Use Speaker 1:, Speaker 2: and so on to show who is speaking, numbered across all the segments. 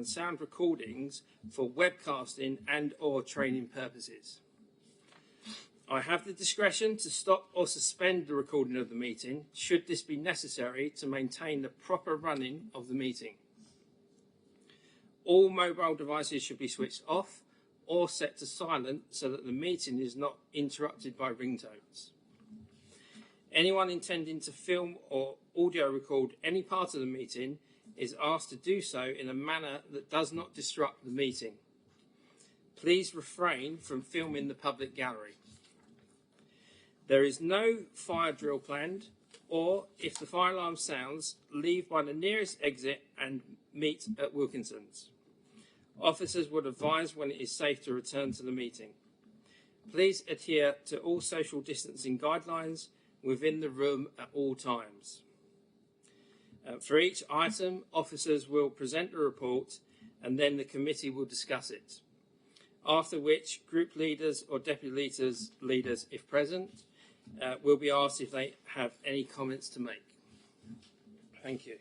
Speaker 1: and sound recordings for webcasting and or training purposes. I have the discretion to stop or suspend the recording of the meeting should this be necessary to maintain the proper running of the meeting. All mobile devices should be switched off or set to silent so that the meeting is not interrupted by ringtones. Anyone intending to film or audio record any part of the meeting is asked to do so in a manner that does not disrupt the meeting. Please refrain from filming the public gallery. There is no fire drill planned, or if the fire alarm sounds, leave by the nearest exit and meet at Wilkinson's. Officers would advise when it is safe to return to the meeting. Please adhere to all social distancing guidelines within the room at all times. For each item, officers will present the report and then the committee will discuss it. After which, group leaders or deputy leaders, if present, will be asked if they have any comments to make. Thank you.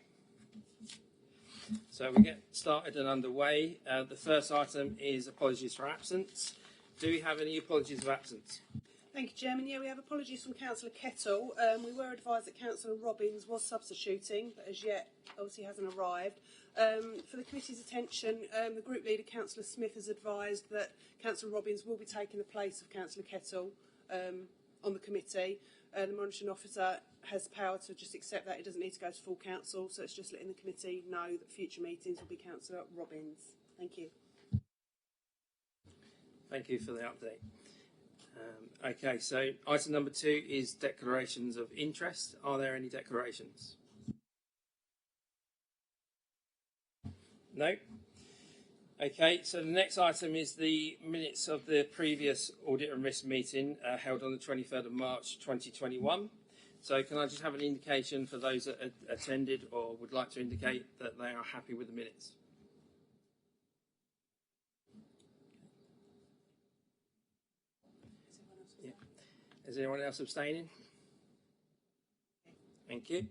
Speaker 1: So we get started and underway. The first item is apologies for absence. Do we have any apologies of absence?
Speaker 2: Thank you, Chairman. Yeah, we have apologies from Councillor Kettle. We were advised that Councillor Robbins was substituting, but as yet obviously hasn't arrived. For the committee's attention, the group leader, Councillor Smith, has advised that Councillor Robbins will be taking the place of Councillor Kettle on the committee. The monitoring officer has power to just accept that. It doesn't need to go to full council, so it's just letting the committee know that future meetings will be Councillor Robbins. Thank you.
Speaker 1: Thank you for the update. Okay, so item number 2 is declarations of interest. Are there any declarations? No? Okay, so the next item is the minutes of the previous audit and risk meeting held on the 23rd of March 2021. So can I just have an indication for those that attended or would like to indicate that they are happy with the minutes? Yeah. Is anyone else abstaining? Thank you.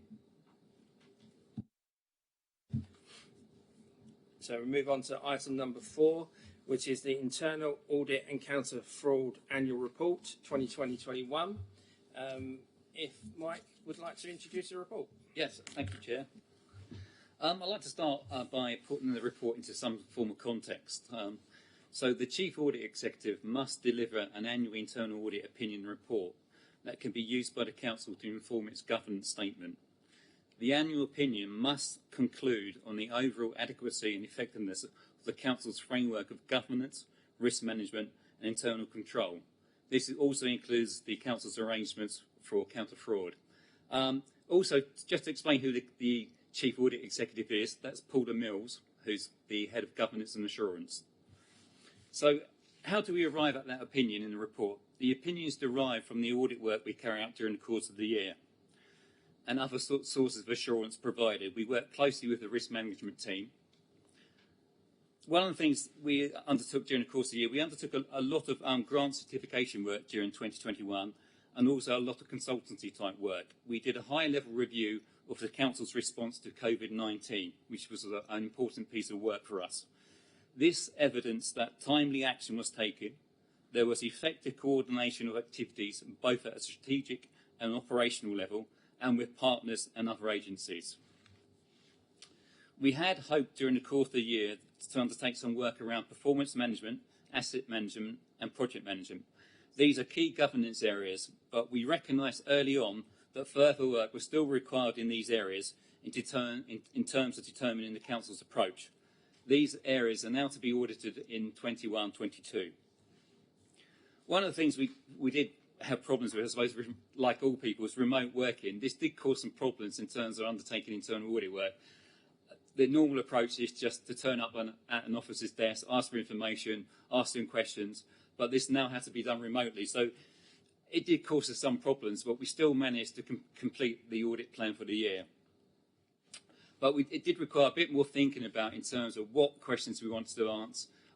Speaker 1: So we move on to item number 4, which is the Internal Audit and Counter Fraud Annual Report 2020-21. If Mike would like to introduce the report.
Speaker 3: Yes, thank you, Chair. I'd like to start by putting the report into some form of context. So the Chief Audit Executive must deliver an annual internal audit opinion report that can be used by the Council to inform its governance statement. The annual opinion must conclude on the overall adequacy and effectiveness of the Council's framework of governance, risk management and internal control. This also includes the Council's arrangements for counter-fraud. Also, just to explain who the Chief Audit Executive is, that's Paul Mills, who's the Head of Governance and Assurance. So how do we arrive at that opinion in the report? The opinion is derived from the audit work we carry out during the course of the year and other sources of assurance provided. We work closely with the risk management team. One of the things we undertook during the course of the year, we undertook a lot of grant certification work during 2021 and also a lot of consultancy type work. We did a high level review of the Council's response to COVID-19, which was an important piece of work for us. This evidenced that timely action was taken. There was effective coordination of activities both at a strategic and operational level and with partners and other agencies. We had hoped during the course of the year to undertake some work around performance management, asset management and project management. These are key governance areas, but we recognised early on that further work was still required in these areas in terms of determining the Council's approach. These areas are now to be audited in 21-22. One of the things we did have problems with, I suppose, like all people, is remote working. This did cause some problems in terms of undertaking internal audit work. The normal approach is just to turn up at an officer's desk, ask for information, ask them questions, but this now has to be done remotely. So it did cause us some problems, but we still managed to complete the audit plan for the year. But it did require a bit more thinking about in terms of what questions we wanted to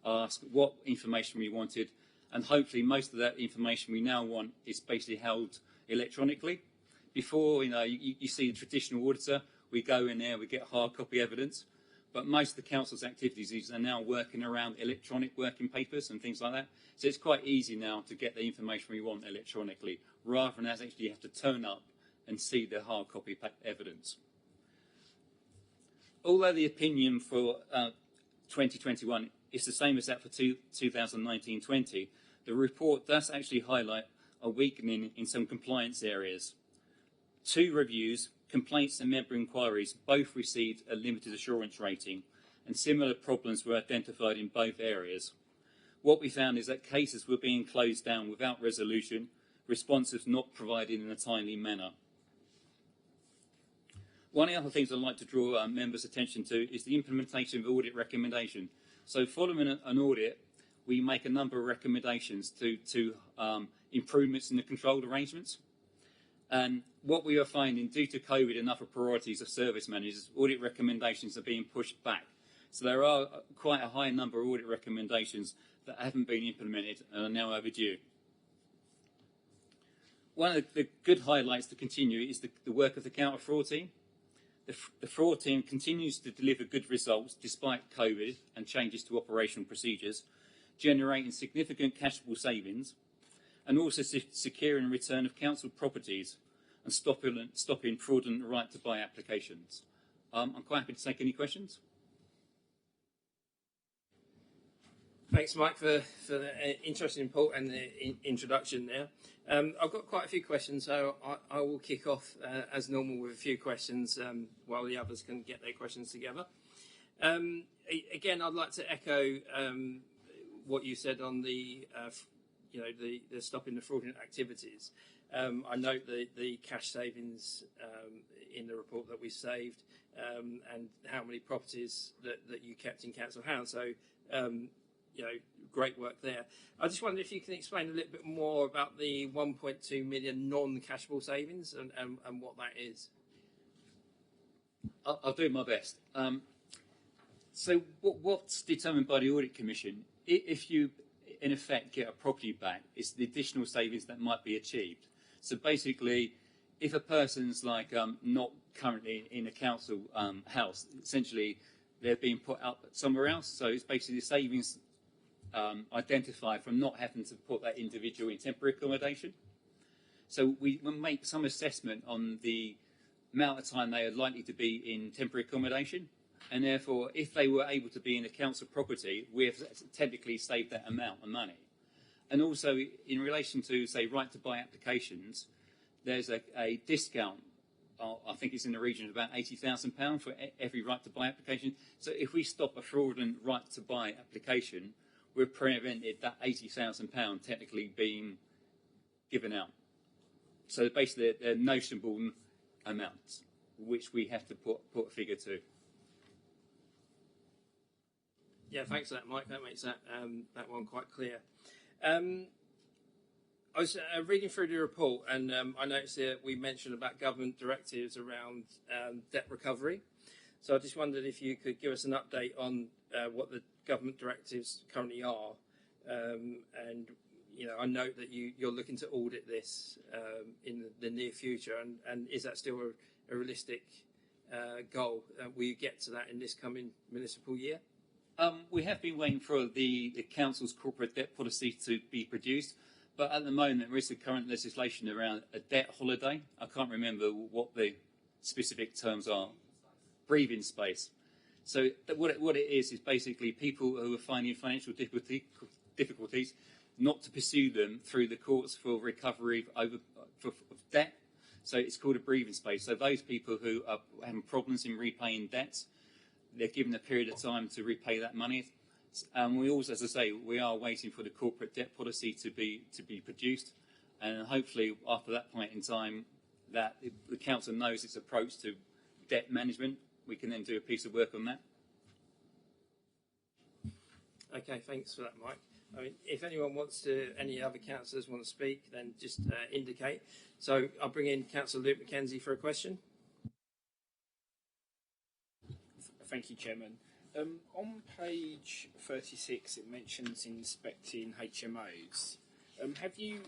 Speaker 3: ask, what information we wanted, and hopefully most of that information we now want is basically held electronically. Before, you see the traditional auditor, we go in there, we get hard copy evidence, but most of the council's activities are now working around electronic working papers and things like that. So it's quite easy now to get the information we want electronically, rather than actually you have to turn up and see the hard copy evidence. Although the opinion for 2021 is the same as that for 2019-20, the report does actually highlight a weakening in some compliance areas. 2 reviews, complaints and member inquiries, both received a limited assurance rating, and similar problems were identified in both areas. What we found is that cases were being closed down without resolution, responses not provided in a timely manner. One of the other things I'd like to draw members' attention to is the implementation of audit recommendation. So following an audit, we make a number of recommendations to improvements in the controlled arrangements. And what we are finding, due to COVID and other priorities of service managers, audit recommendations are being pushed back. So there are quite a high number of audit recommendations that haven't been implemented and are now overdue. One of the good highlights to continue is the work of the counter-fraud team. The fraud team continues to deliver good results despite COVID and changes to operational procedures, generating significant cashable savings, and also securing return of council properties and stopping fraudulent right to buy applications. I'm quite happy to take any questions.
Speaker 1: Thanks, Mike, for the interesting report and the introduction there. I've got quite a few questions, so I will kick off as normal with a few questions while the others can get their questions together. Again, I'd like to echo what you said on the stopping the fraudulent activities. I note the cash savings in the report that we saved and how many properties that you kept in council hands. So, great work there. I just wondered if you can explain a little bit more about the 1.2 million non-cashable savings and what that is.
Speaker 3: I'll do my best. So what's determined by the Audit Commission, if you, in effect, get a property back, it's the additional savings that might be achieved. So basically, if a person's not currently in a council house, essentially they're being put up somewhere else. So it's basically the savings identified from not having to put that individual in temporary accommodation. So we will make some assessment on the amount of time they are likely to be in temporary accommodation, and therefore, if they were able to be in a council property, we have technically saved that amount of money. And also, in relation to, say, right to buy applications, there's a discount. I think it's in the region of about £80,000 for every right to buy application. So if we stop a fraudulent right to buy application, we've prevented that £80,000 technically being given out. So basically, they're notional amounts, which we have to put a figure to.
Speaker 1: Yeah, thanks for that, Mike. That makes that one quite clear. I was reading through the report, and I noticed that we mentioned about government directives around debt recovery. So I just wondered if you could give us an update on what the government directives currently are. And I note that you're looking to audit this in the near future, and is that still a realistic goal? Will you get to that in this coming municipal year?
Speaker 3: We have been waiting for the council's corporate debt policy to be produced, but at the moment there is the current legislation around a debt holiday. I can't remember what the specific terms are. Breathing space. So what it is basically people who are finding financial difficulties not to pursue them through the courts for recovery of debt. So it's called a breathing space. So those people who are having problems in repaying debts, they're given a period of time to repay that money. And we also, as I say, we are waiting for the corporate debt policy to be produced. And hopefully after that point in time that the council knows its approach to debt management, we can then do a piece of work on that.
Speaker 1: Okay, thanks for that, Mike. I mean, if any other councillors want to speak, then just indicate. So I'll bring in Councillor Luke McKenzie for a question.
Speaker 4: Thank you, Chairman. On page 36, it mentions inspecting HMOs. Have you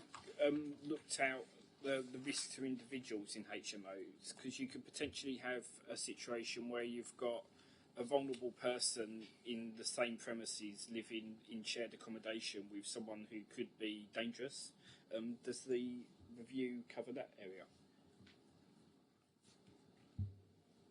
Speaker 4: looked out the risk to individuals in HMOs? Because you could potentially have a situation where you've got a vulnerable person in the same premises living in shared accommodation with someone who could be dangerous. Does the review cover that area?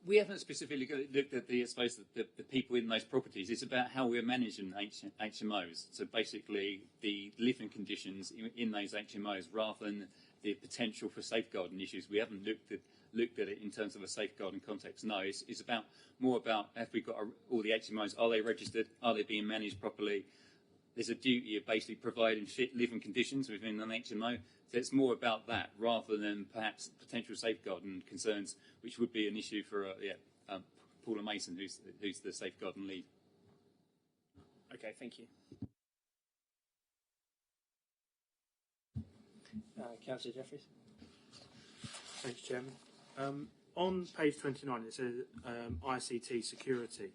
Speaker 3: We haven't specifically looked at the, I suppose, the people in those properties. It's about how we're managing HMOs. So basically, the living conditions in those HMOs, rather than the potential for safeguarding issues. We haven't looked at it in terms of a safeguarding context. No, it's more about have we got all the HMOs? Are they registered? Are they being managed properly? There's a duty of basically providing fit living conditions within an HMO. So it's more about that rather than perhaps potential safeguarding concerns, which would be an issue for Paula Mason, who's the safeguarding lead.
Speaker 4: Okay, thank you.
Speaker 1: Councillor Jeffries.
Speaker 5: Thanks, Chairman. On page 29, it says ICT security.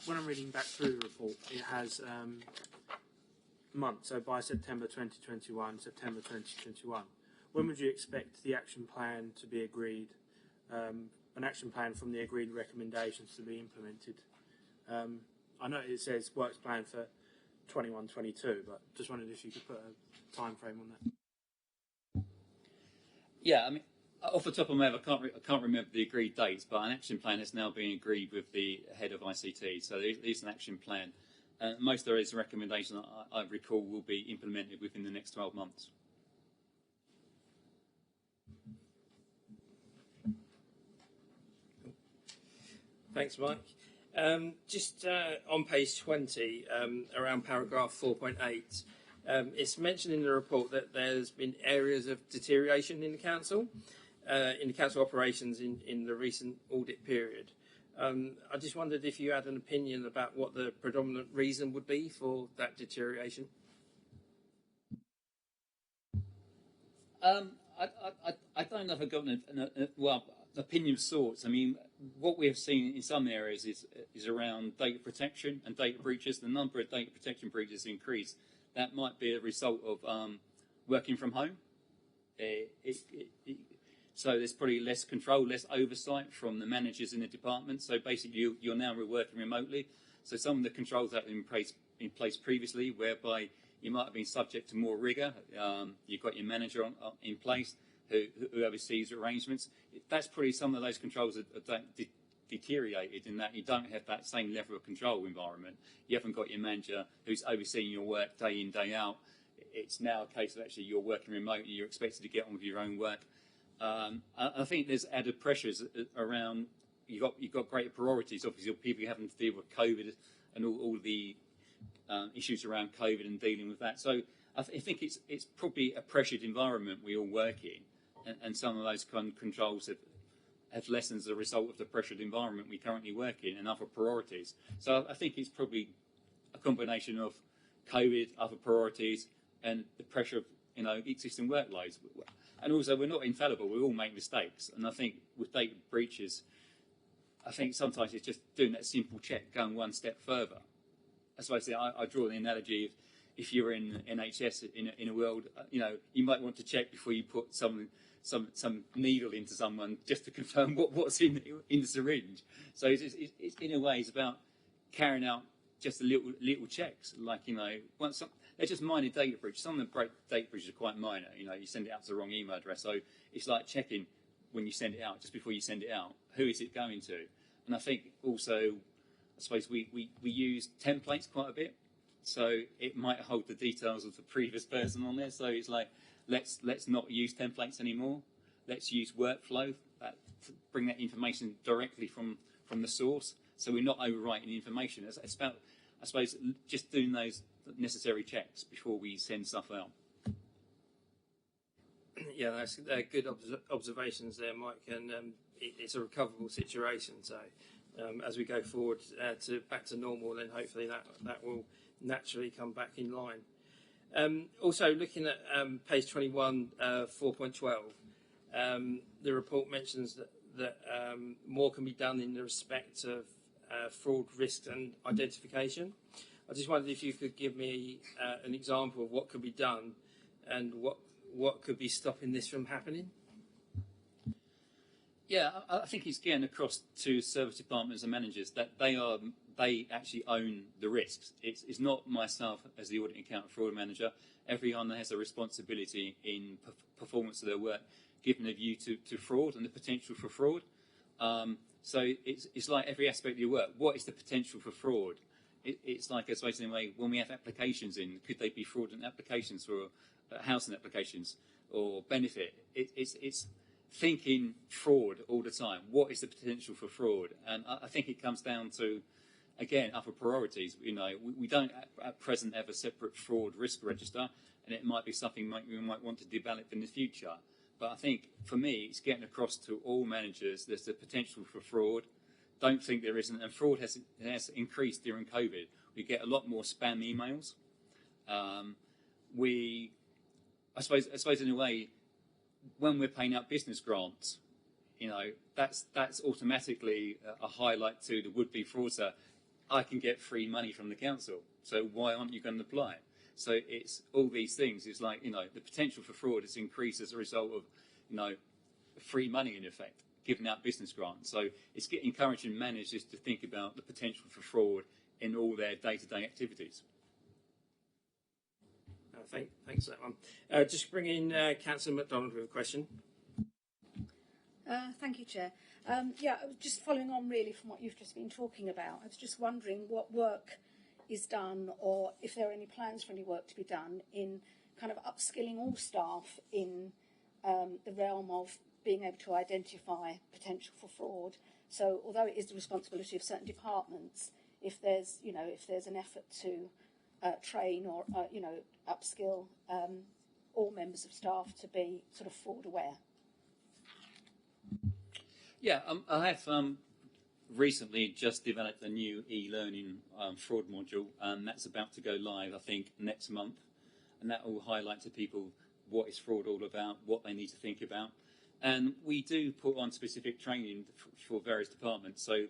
Speaker 5: When I'm reading back through the report, it has months, so by September 2021, September 2021. When would you expect the action plan to be agreed, an action plan from the agreed recommendations to be implemented? I know it says works plan for 21-22, but just wondered if you could put a time frame on that.
Speaker 3: Yeah, I mean, off the top of my head, I can't remember the agreed dates, but an action plan has now been agreed with the head of ICT. So there is an action plan. Most of those recommendations I recall will be implemented within the next 12 months.
Speaker 1: Thanks, Mike. Just on page 20, around paragraph 4.8, it's mentioned in the report that there's been areas of deterioration in the council operations in the recent audit period. I just wondered if you had an opinion about what the predominant reason would be for that deterioration.
Speaker 3: I don't know if I've got an opinion of sorts. I mean, what we have seen in some areas is around data protection and data breaches. The number of data protection breaches increased. That might be a result of working from home. So there's probably less control, less oversight from the managers in the department. So basically, you're now working remotely. So some of the controls that are in place previously, whereby you might have been subject to more rigour. You've got your manager in place who oversees arrangements. That's probably some of those controls that deteriorated in that you don't have that same level of control environment. You haven't got your manager who's overseeing your work day in, day out. It's now a case of actually you're working remotely, you're expected to get on with your own work. I think there's added pressures around. You've got greater priorities. Obviously, people having to deal with COVID and all the issues around COVID and dealing with that. So I think it's probably a pressured environment we all work in, and some of those controls have lessened as a result of the pressured environment we currently work in and other priorities. So I think it's probably a combination of COVID, other priorities, and the pressure of existing workloads. And also, we're not infallible. We all make mistakes. And I think with data breaches, I think sometimes it's just doing that simple check, going one step further. That's why I draw the analogy of if you're in NHS in a world, you might want to check before you put some needle into someone just to confirm what's in the syringe. So it's in a way, it's about carrying out just a little checks, like they're just minor data breaches. Some of the data breaches are quite minor. You send it out to the wrong email address, so it's like checking when you send it out, just before you send it out, who is it going to? And I think also, I suppose we use templates quite a bit, so it might hold the details of the previous person on there. So it's like let's not use templates anymore. Let's use workflow to bring that information directly from the source. So we're not overwriting the information. It's about, I suppose, just doing those necessary checks before we send stuff out.
Speaker 1: Yeah, that's good observations there, Mike. And it's a recoverable situation. So as we go forward back to normal, then hopefully that will naturally come back in line. Also, looking at page 21, 4.12, the report mentions that more can be done in the respect of fraud, risk and identification. I just wondered if you could give me an example of what could be done and what could be stopping this from happening.
Speaker 3: Yeah, I think it's getting across to service departments and managers that they actually own the risks. It's not myself as the audit account fraud manager. Everyone has a responsibility in performance of their work, given a view to fraud and the potential for fraud. So it's like every aspect of your work. What is the potential for fraud? It's like, I suppose, in a way, when we have applications in, could they be fraudulent applications for housing applications or benefit? It's thinking fraud all the time. What is the potential for fraud? And I think it comes down to, again, upper priorities. You know, we don't at present have a separate fraud risk register, and it might be something we might want to develop in the future. But I think, for me, it's getting across to all managers there's the potential for fraud. Don't think there isn't. And fraud has increased during COVID. We get a lot more spam emails. I suppose in a way, when we're paying out business grants, you know, that's automatically a highlight to the would-be fraudster. I can get free money from the council, so why aren't you going to apply? So it's all these things. It's like, you know, the potential for fraud has increased as a result of, you know, free money in effect, giving out business grants. So it's encouraging managers to think about the potential for fraud in all their day-to-day activities.
Speaker 1: Thanks for that one. Just bring in Councillor MacDonald with a question.
Speaker 6: Thank you, Chair. Yeah, just following on really from what you've just been talking about, I was just wondering what work is done, or if there are any plans for any work to be done in kind of upskilling all staff in the realm of being able to identify potential for fraud. So although it is the responsibility of certain departments, if there's an effort to train or upskill all members of staff to be sort of fraud aware.
Speaker 3: Yeah, I have recently just developed a new e-learning fraud module, and that's about to go live, I think, next month. And that will highlight to people what is fraud all about, what they need to think about. And we do put on specific training for various departments. So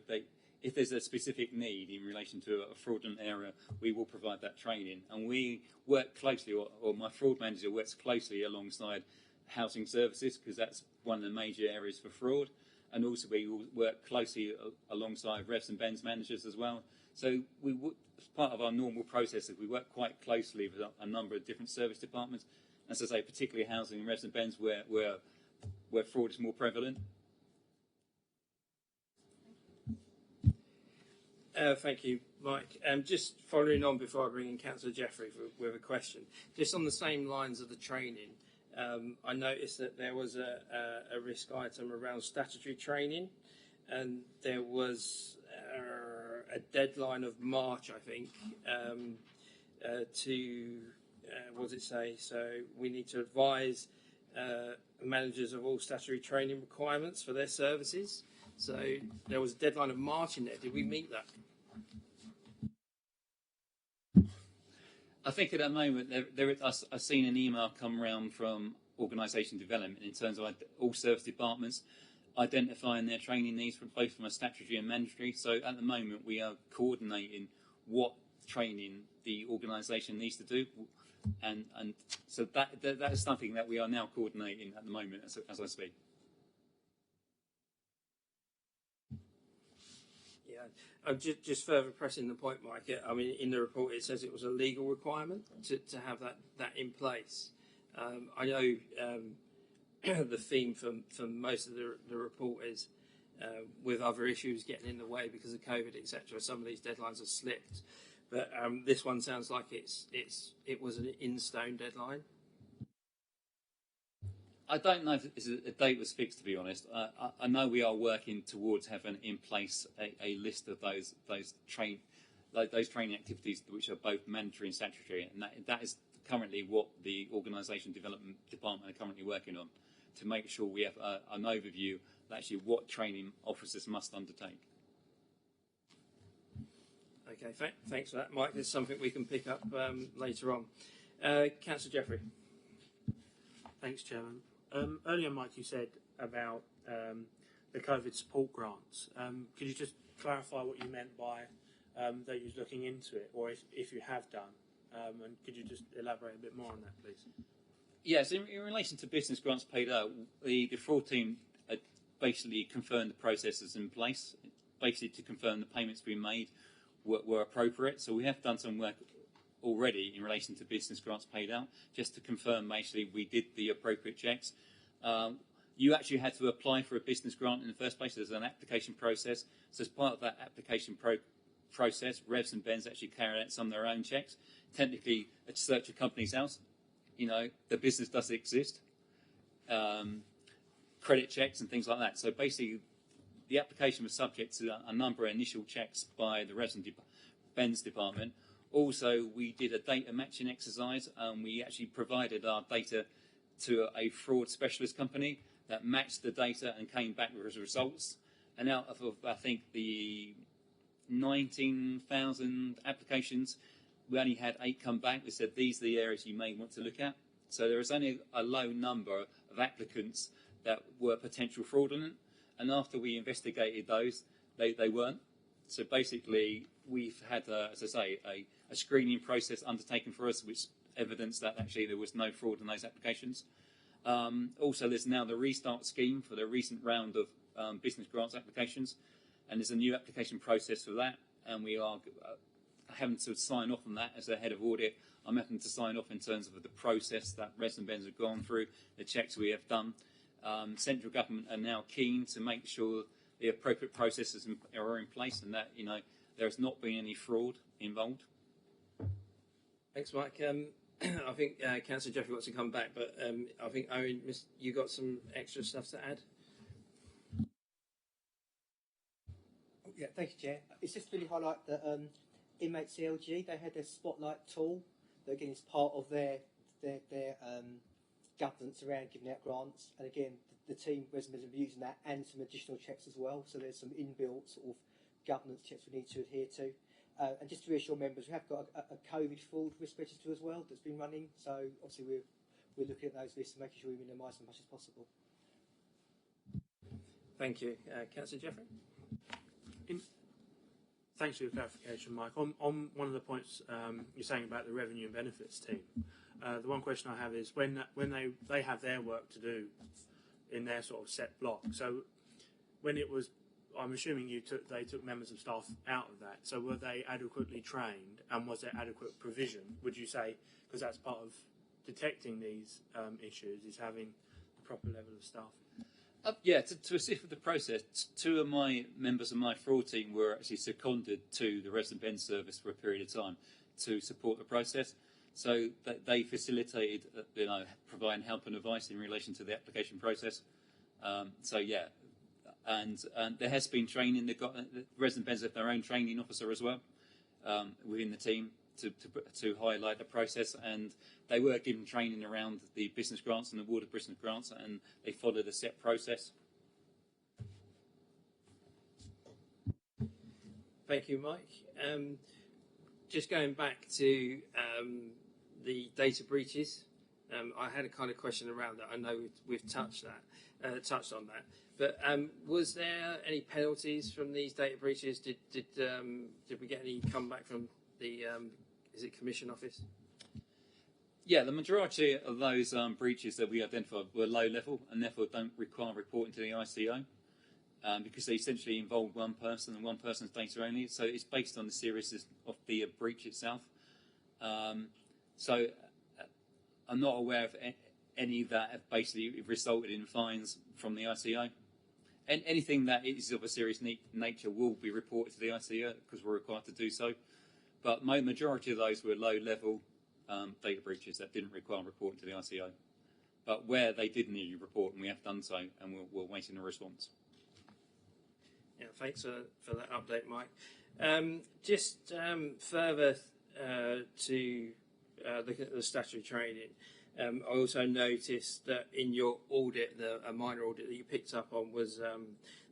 Speaker 3: if there's a specific need in relation to a fraudulent area, we will provide that training. And we work closely, or my fraud manager works closely alongside housing services, because that's one of the major areas for fraud. And also we will work closely alongside Revs and Bens managers as well. So as part of our normal processes, we work quite closely with a number of different service departments. As I say, particularly housing and Revs and Bens where fraud is more prevalent.
Speaker 1: Thank you, Mike. Just following on before I bring in Councillor Jeffrey with a question, just on the same lines of the training, I noticed that there was a risk item around statutory training, and there was a deadline of March, I think, what does it say? So we need to advise managers of all statutory training requirements for their services. So there was a deadline of March in there. Did we meet that?
Speaker 3: I think at the moment, I've seen an email come around from organisation development in terms of all service departments identifying their training needs both from a statutory and mandatory. So at the moment, we are coordinating what training the organisation needs to do. And so that is something that we are now coordinating at the moment as I speak.
Speaker 1: Yeah, just further pressing the point, Mike. I mean, in the report it says it was a legal requirement to have that in place. I know the theme for most of the report is with other issues getting in the way because of COVID, etc. Some of these deadlines have slipped. But this one sounds like it was an in-stone deadline.
Speaker 3: I don't know if a date was fixed, to be honest. I know we are working towards having in place a list of those training activities which are both mandatory and statutory, and that is currently what the organisation development department are currently working on, to make sure we have an overview of actually what training officers must undertake.
Speaker 1: Okay, thanks for that, Mike. There's something we can pick up later on. Councillor Jeffrey.
Speaker 5: Thanks, Chairman. Earlier, Mike, you said about the COVID support grants. Could you just clarify what you meant by that you're looking into it, or if you have done? And could you just elaborate a bit more on that, please?
Speaker 3: Yes, in relation to business grants paid out, the fraud team basically confirmed the processes in place, basically to confirm the payments being made were appropriate. So we have done some work already in relation to business grants paid out, just to confirm basically we did the appropriate checks. You actually had to apply for a business grant in the first place. There's an application process. So as part of that application process, Revs and Bens actually carried out some of their own checks. Technically, a search a company's house, the business does exist. Credit checks and things like that. So basically, the application was subject to a number of initial checks by the Revs and Bens department. Also, we did a data matching exercise, and we actually provided our data to a fraud specialist company that matched the data and came back with results. And out of, I think, the 19,000 applications, we only had 8 come back. We said, these are the areas you may want to look at. So there was only a low number of applicants that were potential fraudulent. And after we investigated those, they weren't. So basically, we've had, as I say, a screening process undertaken for us, which evidenced that actually there was no fraud in those applications. Also, there's now the restart scheme for the recent round of business grants applications, and there's a new application process for that, and we are having to sign off on that as the head of audit. I'm having to sign off in terms of the process that Revs and Bens have gone through, the checks we have done. Central government are now keen to make sure the appropriate processes are in place, and that there has not been any fraud involved.
Speaker 1: Thanks, Mike. I think Councillor Jeffrey wants to come back, but I think, Owen, you got some extra stuff to add?
Speaker 7: Yeah, thank you, Chair. It's just really highlight that Inmate CLG, they had their Spotlight tool that, again, is part of their governance around giving out grants. And again, the team residents are using that and some additional checks as well. So there's some inbuilt sort of governance checks we need to adhere to. And just to reassure members, we have got a COVID fraud risk register as well that's been running. So obviously we're looking at those risks and making sure we minimise as much as possible.
Speaker 1: Thank you. Councillor Jeffrey?
Speaker 5: Thanks for your clarification, Mike. On one of the points you're saying about the revenue and benefits team, the one question I have is when they have their work to do in their sort of set block. So when it was, I'm assuming they took members of staff out of that. So were they adequately trained, and was there adequate provision? Would you say, because that's part of detecting these issues, is having the proper level of staff?
Speaker 3: Yeah, to assist with the process, 2 of my members of my fraud team were actually seconded to the Revs and Bens service for a period of time to support the process. So they facilitated, providing help and advice in relation to the application process. So yeah, and there has been training. They've got the Revs and Bens have their own training officer as well within the team to highlight the process, and they were given training around the business grants and award of business grants, and they followed a set process.
Speaker 1: Thank you, Mike. Just going back to the data breaches, I had a kind of question around that. I know we've touched on that, but was there any penalties from these data breaches? Did we get any comeback from the Commission Office?
Speaker 3: Yeah, the majority of those breaches that we identified were low level and therefore don't require reporting to the ICO because they essentially involve one person and one person's data only. So it's based on the seriousness of the breach itself. So I'm not aware of any that have basically resulted in fines from the ICO. And anything that is of a serious nature will be reported to the ICO because we're required to do so. But majority of those were low-level data breaches that didn't require reporting to the ICO. But where they did need reporting, we have done so, and we're waiting a response.
Speaker 1: Yeah, thanks for that update, Mike. Just further to looking at the statutory training, I also noticed that in your audit, a minor audit that you picked up on was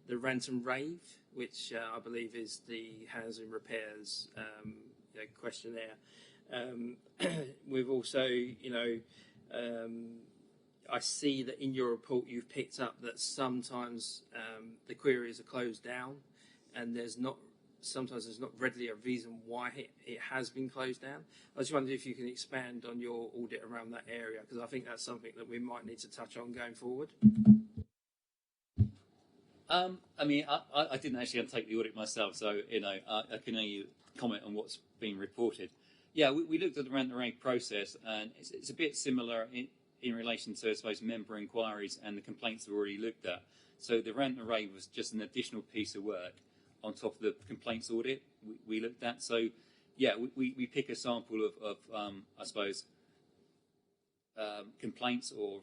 Speaker 1: the rant and rave, which I believe is the housing repairs questionnaire. We've also, I see that in your report you've picked up that sometimes the queries are closed down, and sometimes there's not readily a reason why it has been closed down. I just wondered if you can expand on your audit around that area, because I think that's something that we might need to touch on going forward.
Speaker 3: I mean, I didn't actually undertake the audit myself, so I can only comment on what's been reported. Yeah, we looked at the rent array process, and it's a bit similar in relation to, I suppose, member inquiries and the complaints we've already looked at. So the rent array was just an additional piece of work on top of the complaints audit we looked at. So, yeah, we pick a sample of I suppose, complaints or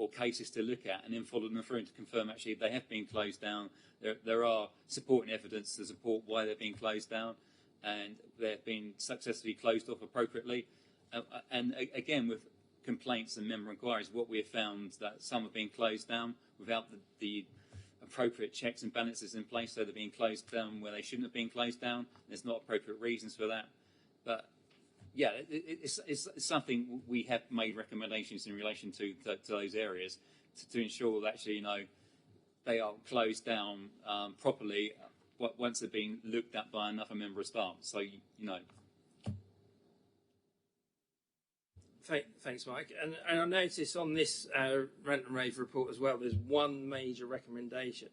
Speaker 3: cases to look at, and then follow them through to confirm actually they have been closed down. There are supporting evidence to support why they're being closed down, and they've been successfully closed off appropriately. And again, with complaints and member inquiries, what we have found is that some have been closed down without the appropriate checks and balances in place, so they're being closed down where they shouldn't have been closed down. There's not appropriate reasons for that. But yeah, it's something we have made recommendations in relation to those areas to ensure that actually, they are closed down properly once they've been looked at by another member of staff. So,
Speaker 1: Thanks, Mike. And I noticed on this rent and rave report as well, there's one major recommendation.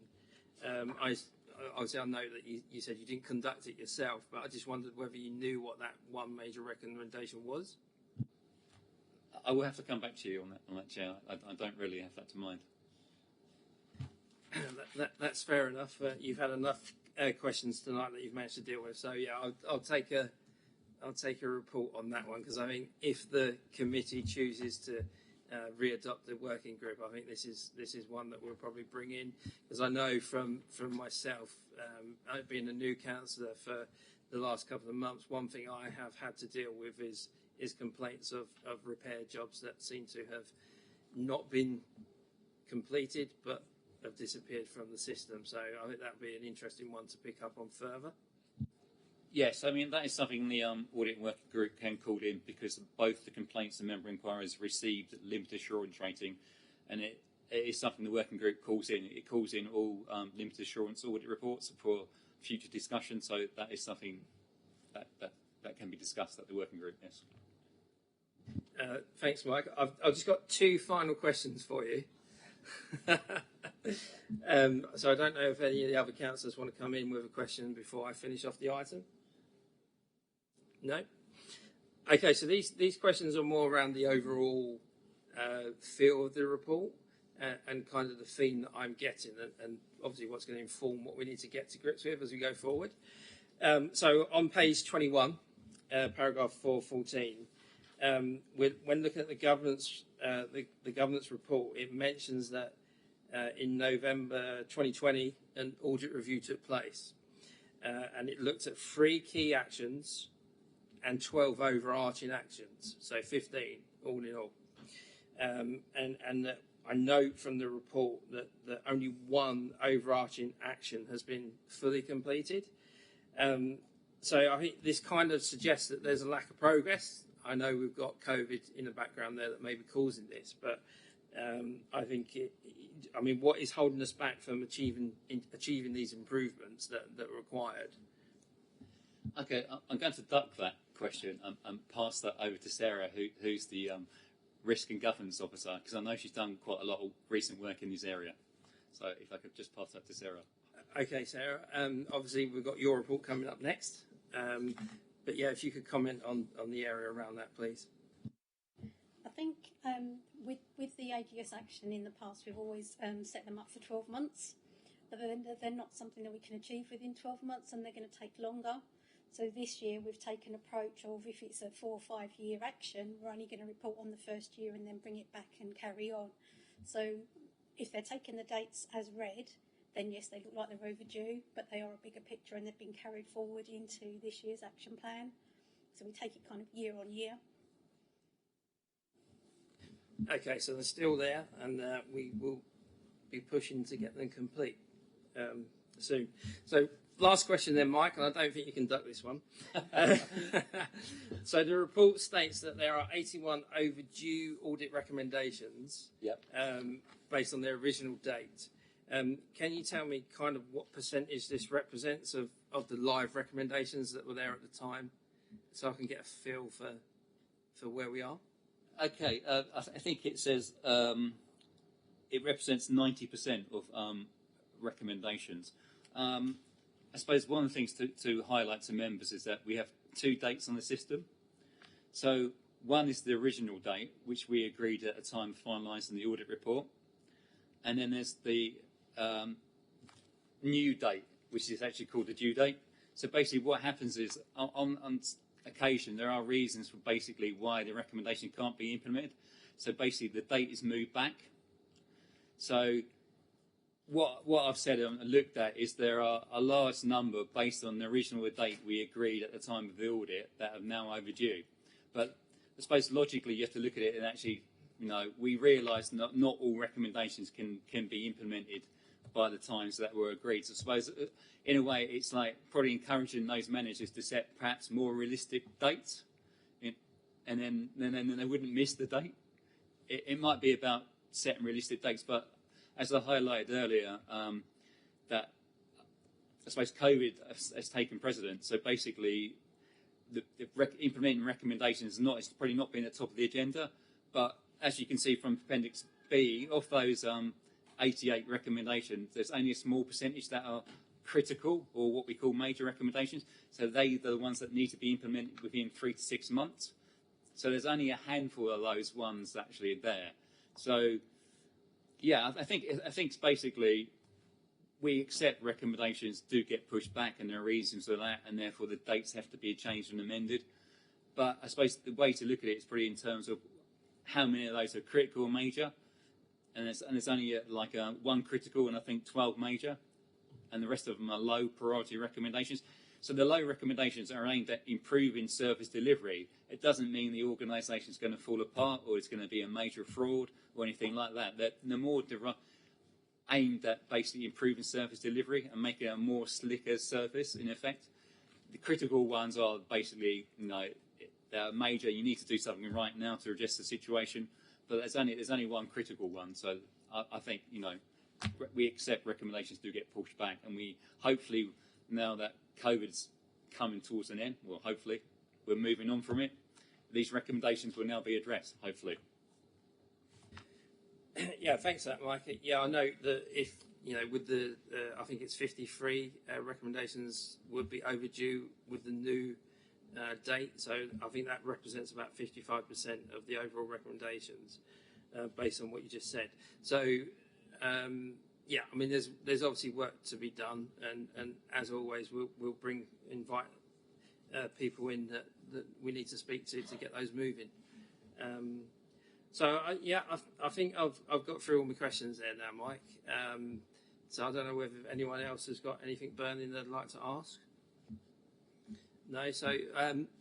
Speaker 1: Obviously, I know that you said you didn't conduct it yourself, but I just wondered whether you knew what that one major recommendation was.
Speaker 3: I will have to come back to you on that, Chair. I don't really have that to mind.
Speaker 1: That's fair enough. You've had enough questions tonight that you've managed to deal with. So yeah, I'll take a report on that one, because I think if the committee chooses to re-adopt the working group, I think this is one that we'll probably bring in, because I know from myself, being a new councillor for the last couple of months, one thing I have had to deal with is complaints of repair jobs that seem to have not been completed but have disappeared from the system. So I think that would be an interesting one to pick up on further.
Speaker 3: Yes, I mean, that is something the audit working group can call in, because both the complaints and member inquiries received limited assurance rating, and it is something the working group calls in. It calls in all limited assurance audit reports for future discussion, so that is something that can be discussed at the working group, yes.
Speaker 1: Thanks, Mike. I've just got two final questions for you. So I don't know if any of the other councillors want to come in with a question before I finish off the item. No? Okay, so these questions are more around the overall feel of the report and kind of the theme that I'm getting, and obviously what's going to inform what we need to get to grips with as we go forward. So on page 21, paragraph 414, when looking at the governance report, it mentions that in November 2020, an audit review took place, and it looked at 3 key actions and 12 overarching actions, so 15 all in all. And that I note from the report that only 1 overarching action has been fully completed. So I think this kind of suggests that there's a lack of progress. I know we've got COVID in the background there that may be causing this, but I think what is holding us back from achieving these improvements that are required?
Speaker 3: Okay, I'm going to duck that question and pass that over to Sarah, who's the Risk and Governance Officer, because I know she's done quite a lot of recent work in this area. So if I could just pass that to Sarah.
Speaker 1: Okay, Sarah. Obviously, we've got your report coming up next. But yeah, if you could comment on the area around that, please.
Speaker 6: I think with the AGS action in the past, we've always set them up for 12 months, but they're not something that we can achieve within 12 months, and they're going to take longer. So this year we've taken an approach of, if it's a 4 or 5 year action, we're only going to report on the first year and then bring it back and carry on. So if they're taking the dates as read, then yes, they look like they're overdue, but they are a bigger picture and they've been carried forward into this year's action plan. So we take it kind of year on year.
Speaker 1: Okay, so they're still there, and we will be pushing to get them complete soon. So last question then, Mike, and I don't think you can duck this one. So the report states that there are 81 overdue audit recommendations.
Speaker 3: Yep.
Speaker 1: Based on their original date. Can you tell me kind of what percentage this represents of the live recommendations that were there at the time, so I can get a feel for where we are?
Speaker 3: Okay, I think it says it represents 90% of recommendations. I suppose one of the things to highlight to members is that we have 2 dates on the system. So one is the original date, which we agreed at the time of finalising the audit report. And then there's the new date, which is actually called the due date. So basically what happens is on occasion there are reasons for basically why the recommendation can't be implemented. So basically the date is moved back. So what I've said and looked at is there are a large number based on the original date we agreed at the time of the audit that are now overdue. But I suppose logically you have to look at it and actually, we realise not all recommendations can be implemented by the times that were agreed. So I suppose in a way it's like probably encouraging those managers to set perhaps more realistic dates, and then they wouldn't miss the date. It might be about setting realistic dates, but as I highlighted earlier, that I suppose COVID has taken precedence. So basically, implementing recommendations it's probably not been at the top of the agenda. But as you can see from Appendix B, of those 88 recommendations, there's only a small percentage that are critical or what we call major recommendations. So they are the ones that need to be implemented within 3 to 6 months. So there's only a handful of those ones actually there. So yeah, I think it's basically we accept recommendations do get pushed back, and there are reasons for that, and therefore the dates have to be changed and amended. But I suppose the way to look at it is probably in terms of how many of those are critical or major, and there's only like 1 critical and I think 12 major, and the rest of them are low priority recommendations. So the low recommendations are aimed at improving service delivery. It doesn't mean the organisation is going to fall apart or it's going to be a major fraud or anything like that. They're more aimed at basically improving service delivery and making a more slicker service in effect. The critical ones are basically, they're major. You need to do something right now to address the situation. But there's only 1 critical one. So I think, we accept recommendations do get pushed back, and we hopefully, now that COVID's coming towards an end, well, hopefully we're moving on from it, these recommendations will now be addressed, hopefully.
Speaker 1: Yeah, thanks for that, Mike. Yeah, I know that if, with the, I think it's 53 recommendations would be overdue with the new date. So I think that represents about 55% of the overall recommendations based on what you just said. So, yeah, I mean, there's obviously work to be done, and as always, we'll invite people in that we need to speak to get those moving. So I think I've got through all my questions there now, Mike. So I don't know whether anyone else has got anything burning they'd like to ask. No, so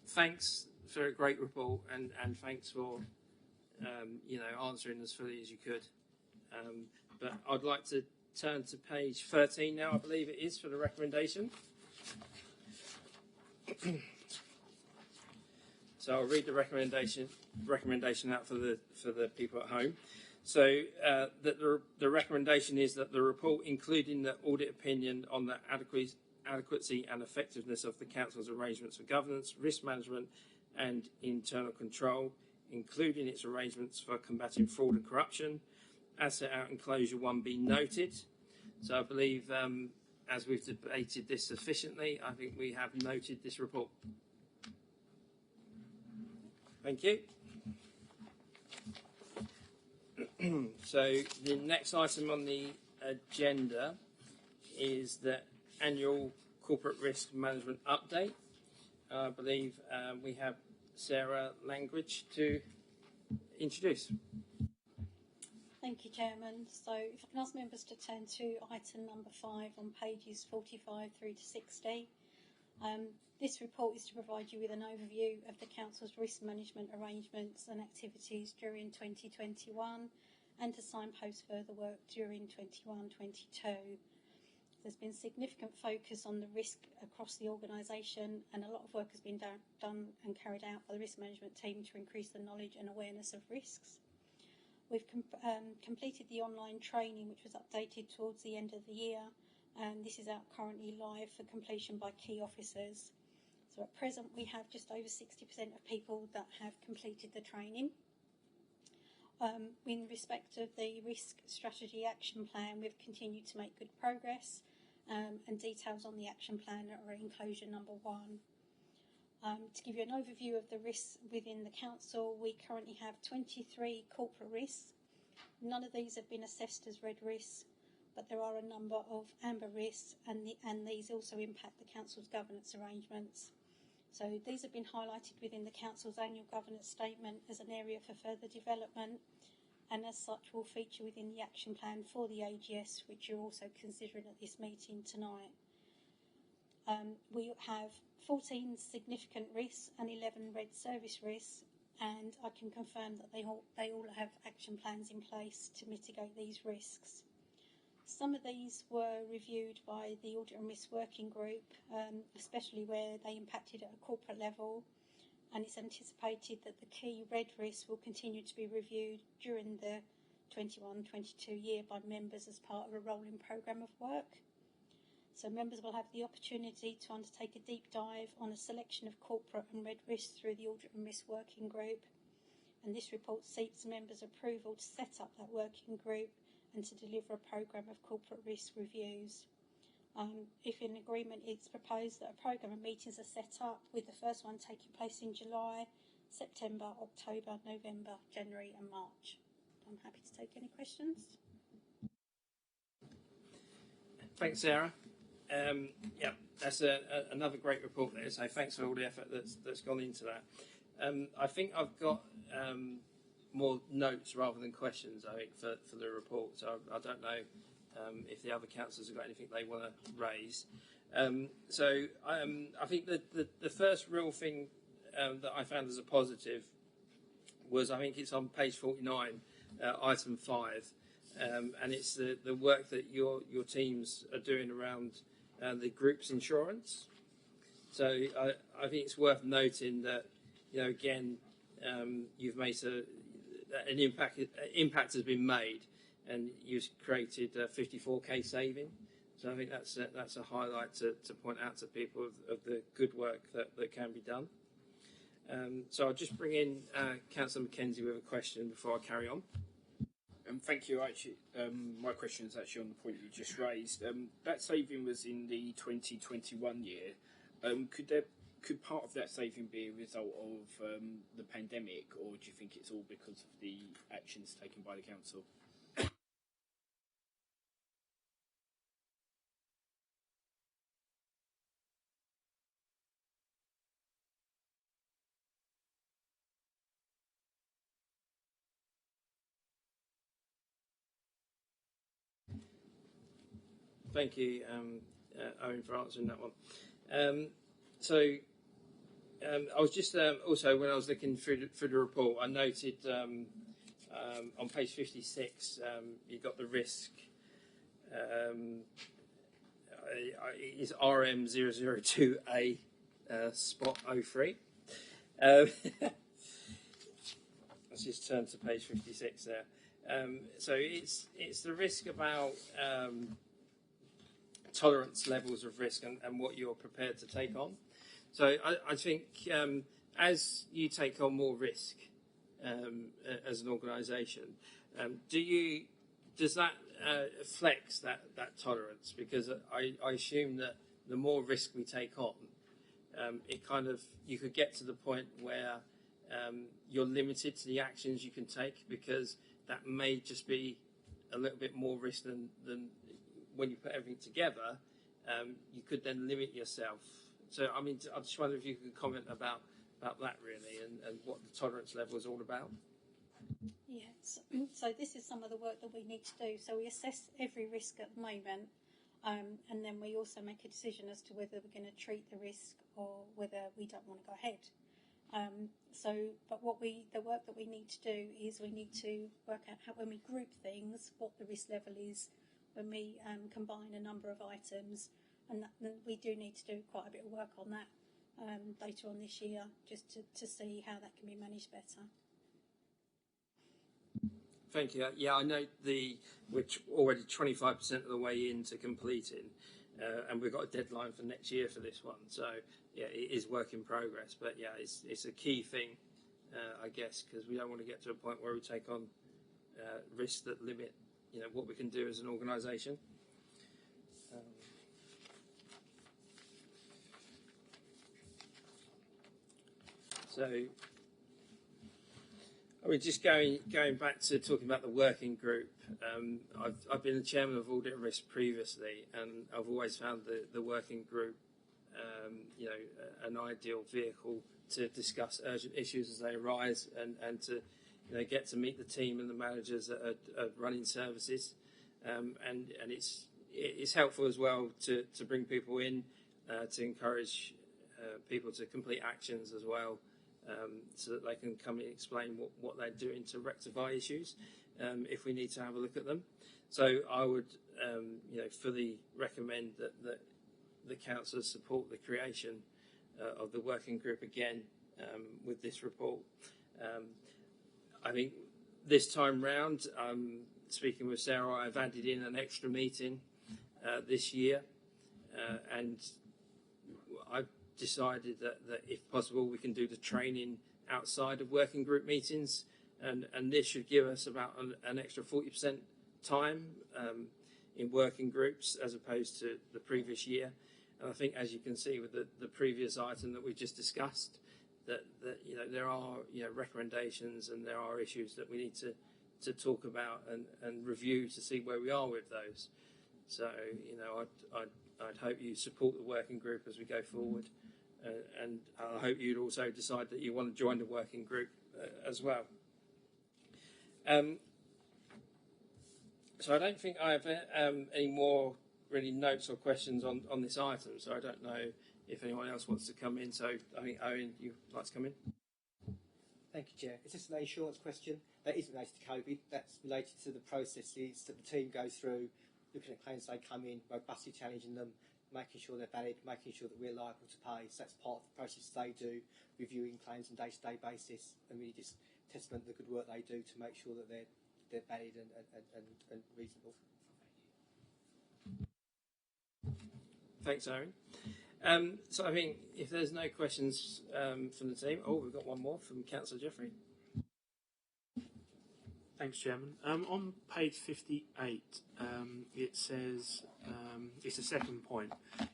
Speaker 1: thanks for a great report, and thanks for answering as fully as you could. But I'd like to turn to page 13 now, I believe it is, for the recommendation. So I'll read the recommendation out for the people at home. So that the recommendation is that the report, including the audit opinion on the adequacy and effectiveness of the Council's arrangements for governance, risk management and internal control, including its arrangements for combating fraud and corruption, as set out in Closure 1, be noted. So I believe, as we've debated this sufficiently, I think we have noted this report. Thank you. So the next item on the agenda is the annual corporate risk management update. I believe we have Sarah Langridge to introduce.
Speaker 6: Thank you, Chairman. So if I can ask members to turn to item number 5 on pages 45 through to 60. This report is to provide you with an overview of the Council's risk management arrangements and activities during 2021 and to signpost further work during 21-22. There's been significant focus on the risk across the organisation, and a lot of work has been done and carried out by the risk management team to increase the knowledge and awareness of risks. We've completed the online training, which was updated towards the end of the year, and this is out currently live for completion by key officers. So at present we have just over 60% of people that have completed the training.
Speaker 8: In respect of the risk strategy action plan, we've continued to make good progress, and details on the action plan are in enclosure number 1. To give you an overview of the risks within the council, we currently have 23 corporate risks. None of these have been assessed as red risks, but there are a number of amber risks, and these also impact the council's governance arrangements. So these have been highlighted within the council's annual governance statement as an area for further development, and as such will feature within the action plan for the AGS, which you're also considering at this meeting tonight. We have 14 significant risks and 11 red service risks, and I can confirm that they all have action plans in place to mitigate these risks. Some of these were reviewed by the Audit and Risk Working Group, especially where they impacted at a corporate level, and it's anticipated that the key red risks will continue to be reviewed during the 21-22 year by members as part of a rolling programme of work. So members will have the opportunity to undertake a deep dive on a selection of corporate and red risks through the Audit and Risk Working Group, and this report seeks members' approval to set up that working group and to deliver a programme of corporate risk reviews. If in agreement, it's proposed that a programme of meetings are set up, with the first one taking place in July, September, October, November, January and March. I'm happy to take any questions.
Speaker 1: Thanks, Sarah. Yeah, that's another great report there, so thanks for all the effort that's gone into that. I think I've got more notes rather than questions, I think, for the report, so I don't know if the other councillors have got anything they want to raise. So I think the first real thing that I found as a positive was, I think it's on page 49, item 5, and it's the work that your teams are doing around the group's insurance. So I think it's worth noting that, you know, again, you've made an impact has been made, and you've created a 54k saving. So I think that's a highlight to point out to people of the good work that can be done. So I'll just bring in Councillor Mackenzie with a question before I carry on.
Speaker 4: Thank you. Actually, my question is actually on the point you just raised. That saving was in the 2021 year. Could part of that saving be a result of the pandemic, or do you think it's all because of the actions taken by the council?
Speaker 1: Thank you, Owen, for answering that one. I was just also, when I was looking through the report, I noted on page 56 you got the risk. It's RM002A spot 03. Let's just turn to page 56 there. So it's the risk about tolerance levels of risk and what you're prepared to take on. So I think as you take on more risk as an organisation, does that flex that tolerance? Because I assume that the more risk we take on, you could get to the point where you're limited to the actions you can take, because that may just be a little bit more risk than when you put everything together. You could then limit yourself. So, I mean, I just wonder if you could comment about that, really, and what the tolerance level is all about.
Speaker 8: Yes. So this is some of the work that we need to do. So we assess every risk at the moment, and then we also make a decision as to whether we're going to treat the risk or whether we don't want to go ahead. But the work that we need to do is we need to work out how, when we group things, what the risk level is when we combine a number of items, and we do need to do quite a bit of work on that later on this year, just to see how that can be managed better.
Speaker 1: Thank you. Yeah, I know we're already 25% of the way into completing, and we've got a deadline for next year for this one. So yeah, it is work in progress, but yeah, it's a key thing, I guess, because we don't want to get to a point where we take on risks that limit, what we can do as an organisation. Just going back to talking about the working group. I've been the chairman of Audit and Risk previously, and I've always found the working group, an ideal vehicle to discuss urgent issues as they arise, and to get to meet the team and the managers that are running services, and it's helpful as well to bring people in, to encourage people to complete actions as well, so that they can come and explain what they're doing to rectify issues, if we need to have a look at them. So I would fully recommend that the councillors support the creation of the working group again, with this report. I think this time round, speaking with Sarah, I've added in an extra meeting this year, and I've decided that if possible we can do the training outside of working group meetings, and this should give us about an extra 40% time in working groups as opposed to the previous year. And I think, as you can see with the previous item that we just discussed, that there are recommendations and there are issues that we need to talk about and review to see where we are with those. So I'd hope you support the working group as we go forward, and I hope you'd also decide that you want to join the working group as well. So I don't think I have any more really notes or questions on this item, so I don't know if anyone else wants to come in. So I think, Owen, you'd like to come in?
Speaker 7: Thank you, Chair. It's just an insurance question. That isn't related to COVID. That's related to the processes that the team goes through, looking at claims they come in, robustly challenging them, making sure they're valid, making sure that we're liable to pay. So that's part of the process they do, reviewing claims on a day-to-day basis, and really just testament to the good work they do to make sure that they're valid and reasonable.
Speaker 1: Thanks, Owen. So I think if there's no questions from the team, we've got one more from Councillor Jeffrey.
Speaker 5: Thanks, Chairman. On page 58, it says, it's the second point,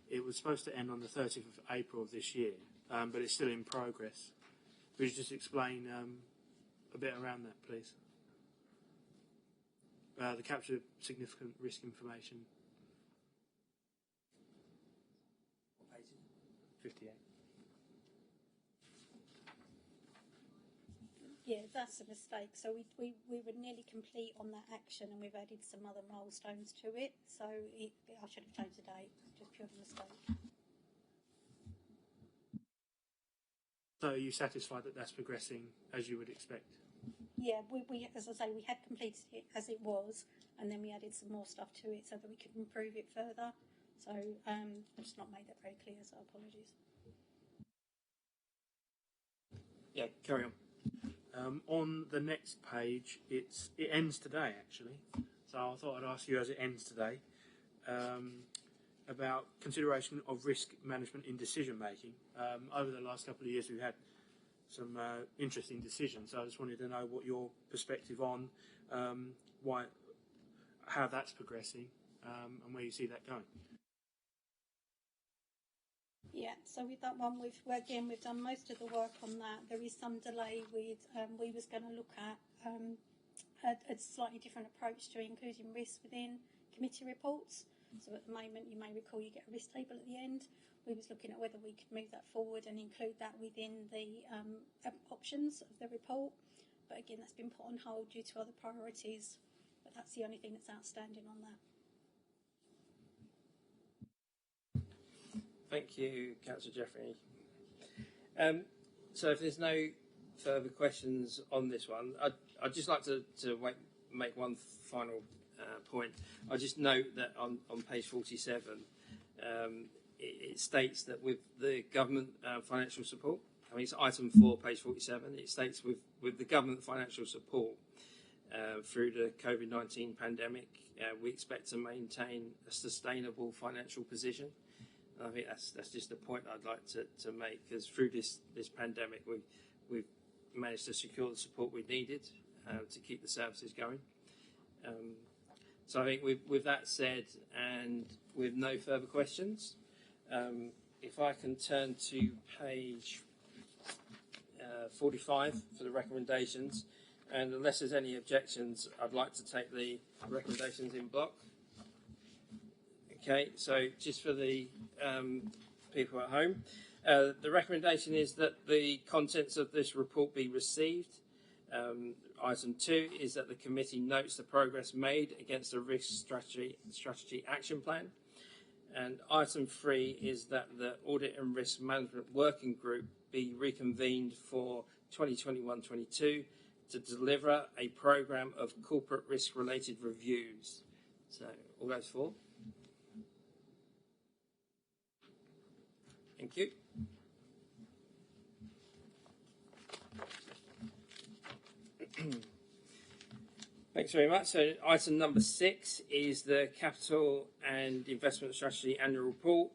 Speaker 5: it was supposed to end on the 30th of April of this year, but it's still in progress. Could you just explain a bit around that, please? The capture of significant risk information.
Speaker 1: What page is it?
Speaker 5: 58.
Speaker 8: Yeah, that's a mistake. So we were nearly complete on that action, and we've added some other milestones to it. So I should have changed the date. It's just purely a mistake.
Speaker 5: So are you satisfied that that's progressing as you would expect?
Speaker 8: Yeah, we as I say, we had completed it as it was, and then we added some more stuff to it so that we could improve it further. So I've just not made that very clear, so apologies.
Speaker 1: Yeah, carry on.
Speaker 5: On the next page, it ends today, actually. So I thought I'd ask you, as it ends today, about consideration of risk management in decision making. Over the last couple of years, we've had some interesting decisions. So I just wanted to know what your perspective on how that's progressing, and where you see that going.
Speaker 8: Yeah, so with that one, we've done most of the work on that. There is some delay with, we was going to look at a slightly different approach to including risk within committee reports. So at the moment, you may recall you get a risk table at the end. We was looking at whether we could move that forward and include that within the options of the report. But again, that's been put on hold due to other priorities. But that's the only thing that's outstanding on that.
Speaker 1: Thank you, Councillor Jeffrey. So if there's no further questions on this one, I'd just like to make one final point. I just note that on page 47, it states that with the government financial support, I mean it's item 4, page 47, it states with the government financial support through the COVID-19 pandemic, we expect to maintain a sustainable financial position. I think that's just a point I'd like to make, because through this pandemic we've managed to secure the support we needed to keep the services going. So I think with that said, and with no further questions, if I can turn to page 45 for the recommendations, and unless there's any objections, I'd like to take the recommendations in block. Okay, so just for the people at home, the recommendation is that the contents of this report be received. Item 2 is that the committee notes the progress made against the risk strategy action plan. And item 3 is that the Audit and Risk Management Working Group be reconvened for 2021-22 to deliver a programme of corporate risk-related reviews. So, all those four. Thank you. Thanks very much. So item number 6 is the Capital and Investment Strategy Annual Report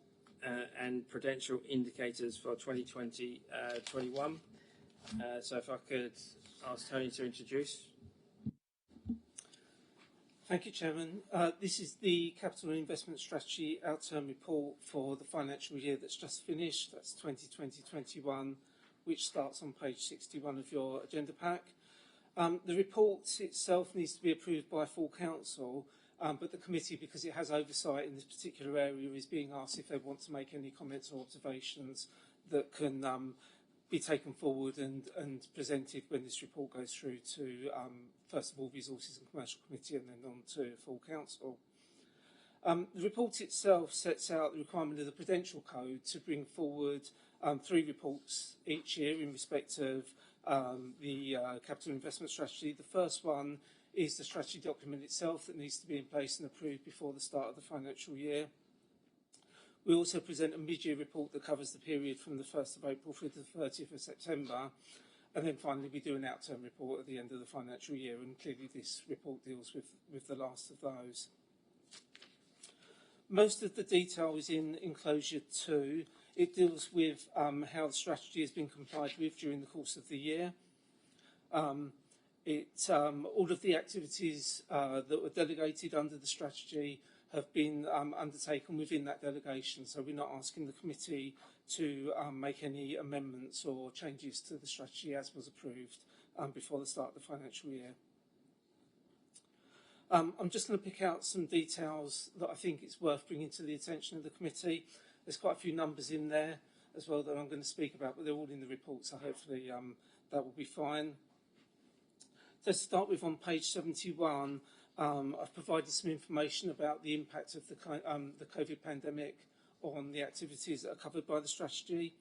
Speaker 1: and Prudential Indicators for 2020-21. So if I could ask Tony to introduce.
Speaker 9: Thank you, Chairman. This is the Capital and Investment Strategy Outturn Report for the financial year that's just finished. That's 2020-21, which starts on page 61 of your agenda pack. The report itself needs to be approved by full council, but the committee, because it has oversight in this particular area, is being asked if they want to make any comments or observations that can be taken forward and presented when this report goes through to, first of all, Resources and Commercial Committee and then on to full council. The report itself sets out the requirement of the Credential Code to bring forward 3 reports each year in respect of the capital investment strategy. The first one is the strategy document itself that needs to be in place and approved before the start of the financial year. We also present a mid-year report that covers the period from the 1st of April through to the 30th of September. And then finally we do an outturn report at the end of the financial year, and clearly this report deals with the last of those. Most of the detail is in enclosure 2. It deals with how the strategy has been complied with during the course of the year. All of the activities that were delegated under the strategy have been undertaken within that delegation, so we're not asking the committee to make any amendments or changes to the strategy as was approved before the start of the financial year. I'm just going to pick out some details that I think it's worth bringing to the attention of the committee. There's quite a few numbers in there as well that I'm going to speak about, but they're all in the report, so hopefully that will be fine. So to start with, on page 71, I've provided some information about the impact of the COVID pandemic on the activities that are covered by the strategy.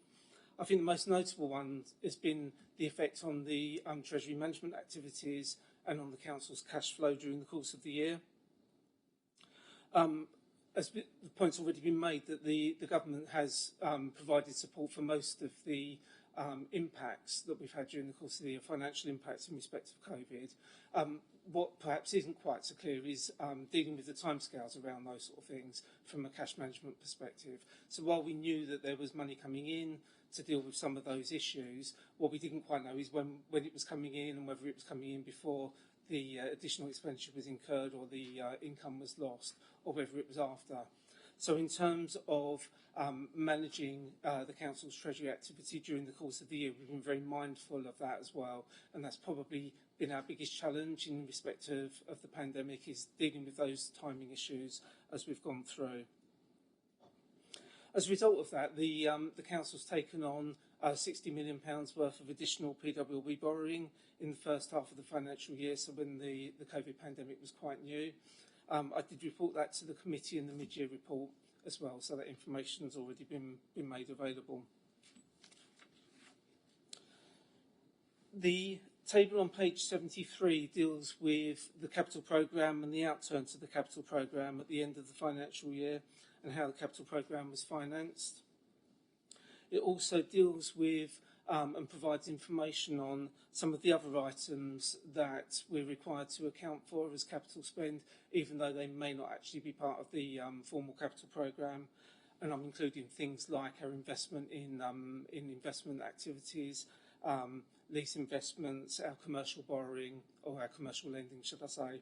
Speaker 9: I think the most notable one has been the effect on the Treasury management activities and on the Council's cash flow during the course of the year. As the point's already been made, that the government has provided support for most of the impacts that we've had during the course of the year, financial impacts in respect of COVID. What perhaps isn't quite so clear is dealing with the timescales around those sort of things from a cash management perspective. So while we knew that there was money coming in to deal with some of those issues, what we didn't quite know is when it was coming in and whether it was coming in before the additional expenditure was incurred or the income was lost, or whether it was after. So in terms of managing the Council's Treasury activity during the course of the year, we've been very mindful of that as well, and that's probably been our biggest challenge in respect of the pandemic, is dealing with those timing issues as we've gone through. As a result of that, the Council's taken on £60 million worth of additional PWB borrowing in the first half of the financial year, so when the COVID pandemic was quite new. I did report that to the committee in the mid-year report as well, so that information has already been made available. The table on page 73 deals with the capital programme and the outturn to the capital programme at the end of the financial year and how the capital programme was financed. It also deals with and provides information on some of the other items that we're required to account for as capital spend, even though they may not actually be part of the formal capital programme. And I'm including things like our investment in investment activities, lease investments, our commercial borrowing, or our commercial lending, should I say,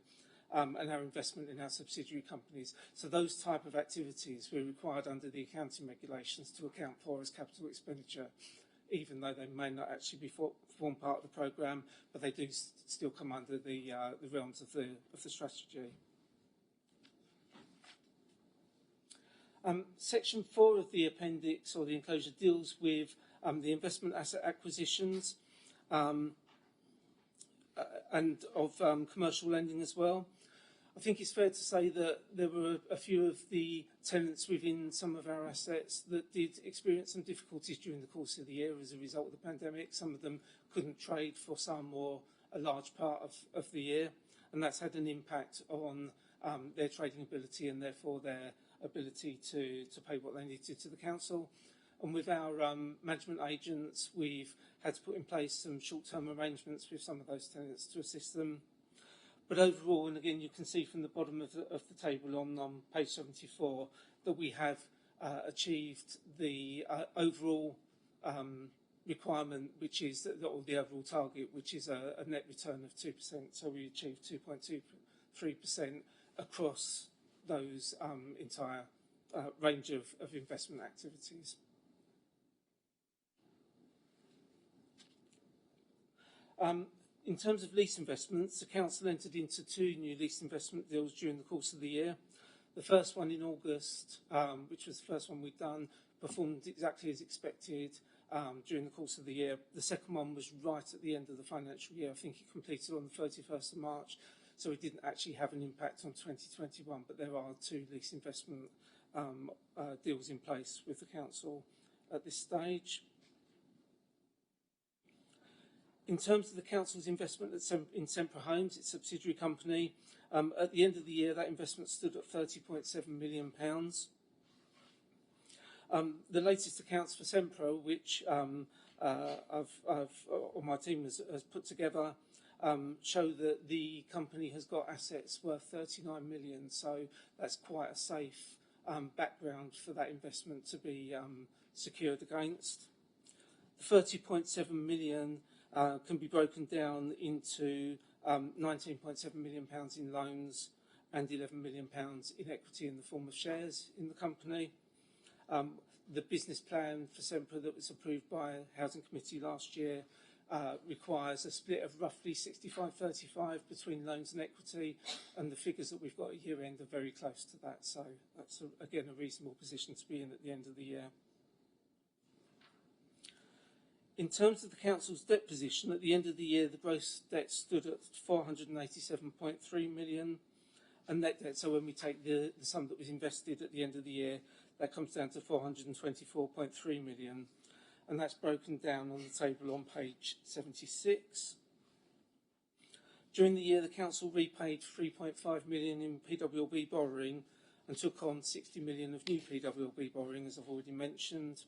Speaker 9: and our investment in our subsidiary companies. So those type of activities we're required under the accounting regulations to account for as capital expenditure, even though they may not actually form part of the programme, but they do still come under the realms of the strategy. Section 4 of the appendix or the enclosure deals with the investment asset acquisitions and of commercial lending as well. I think it's fair to say that there were a few of the tenants within some of our assets that did experience some difficulties during the course of the year as a result of the pandemic. Some of them couldn't trade for some or a large part of the year, and that's had an impact on their trading ability and therefore their ability to pay what they needed to the council. And with our management agents, we've had to put in place some short-term arrangements with some of those tenants to assist them. But overall, and again, you can see from the bottom of the table on page 74, that we have achieved the overall requirement, which is or the overall target, which is a net return of 2%. So we achieved 2.23% across those entire range of investment activities. In terms of lease investments, the council entered into 2 new lease investment deals during the course of the year. The first one in August, which was the first one we'd done, performed exactly as expected during the course of the year. The second one was right at the end of the financial year. I think it completed on the 31st of March, so it didn't actually have an impact on 2021, but there are 2 lease investment deals in place with the council at this stage. In terms of the council's investment in Sempra Homes, its subsidiary company, at the end of the year, that investment stood at £30.7 million. The latest accounts for Sempro, which my team has put together, show that the company has got assets worth 39 million. So that's quite a safe background for that investment to be secured against. The 30.7 million can be broken down into £19.7 million in loans and £11 million in equity in the form of shares in the company. The business plan for Sempra that was approved by Housing Committee last year requires a split of roughly 65-35 between loans and equity, and the figures that we've got at year end are very close to that. So that's, again, a reasonable position to be in at the end of the year. In terms of the council's debt position, at the end of the year, the gross debt stood at 487.3 million, and net debt, so when we take the sum that was invested at the end of the year, that comes down to 424.3 million, and that's broken down on the table on page 76. During the year, the council repaid 3.5 million in PWB borrowing and took on 60 million of new PWB borrowing, as I've already mentioned.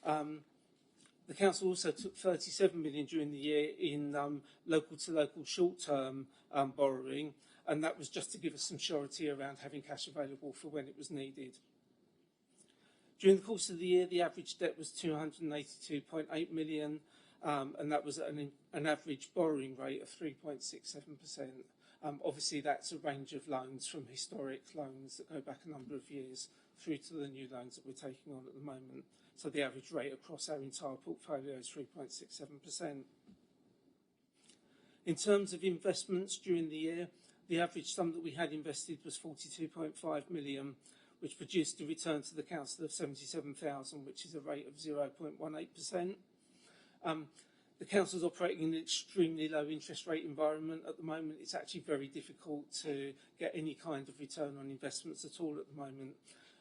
Speaker 9: The council also took 37 million during the year in local-to-local short-term borrowing, and that was just to give us some surety around having cash available for when it was needed. During the course of the year, the average debt was 282.8 million, and that was an average borrowing rate of 3.67%. Obviously, that's a range of loans from historic loans that go back a number of years through to the new loans that we're taking on at the moment. So the average rate across our entire portfolio is 3.67%. In terms of investments during the year, the average sum that we had invested was 42.5 million, which produced a return to the council of 77,000, which is a rate of 0.18%. The council is operating in an extremely low interest rate environment at the moment. It's actually very difficult to get any kind of return on investments at all at the moment.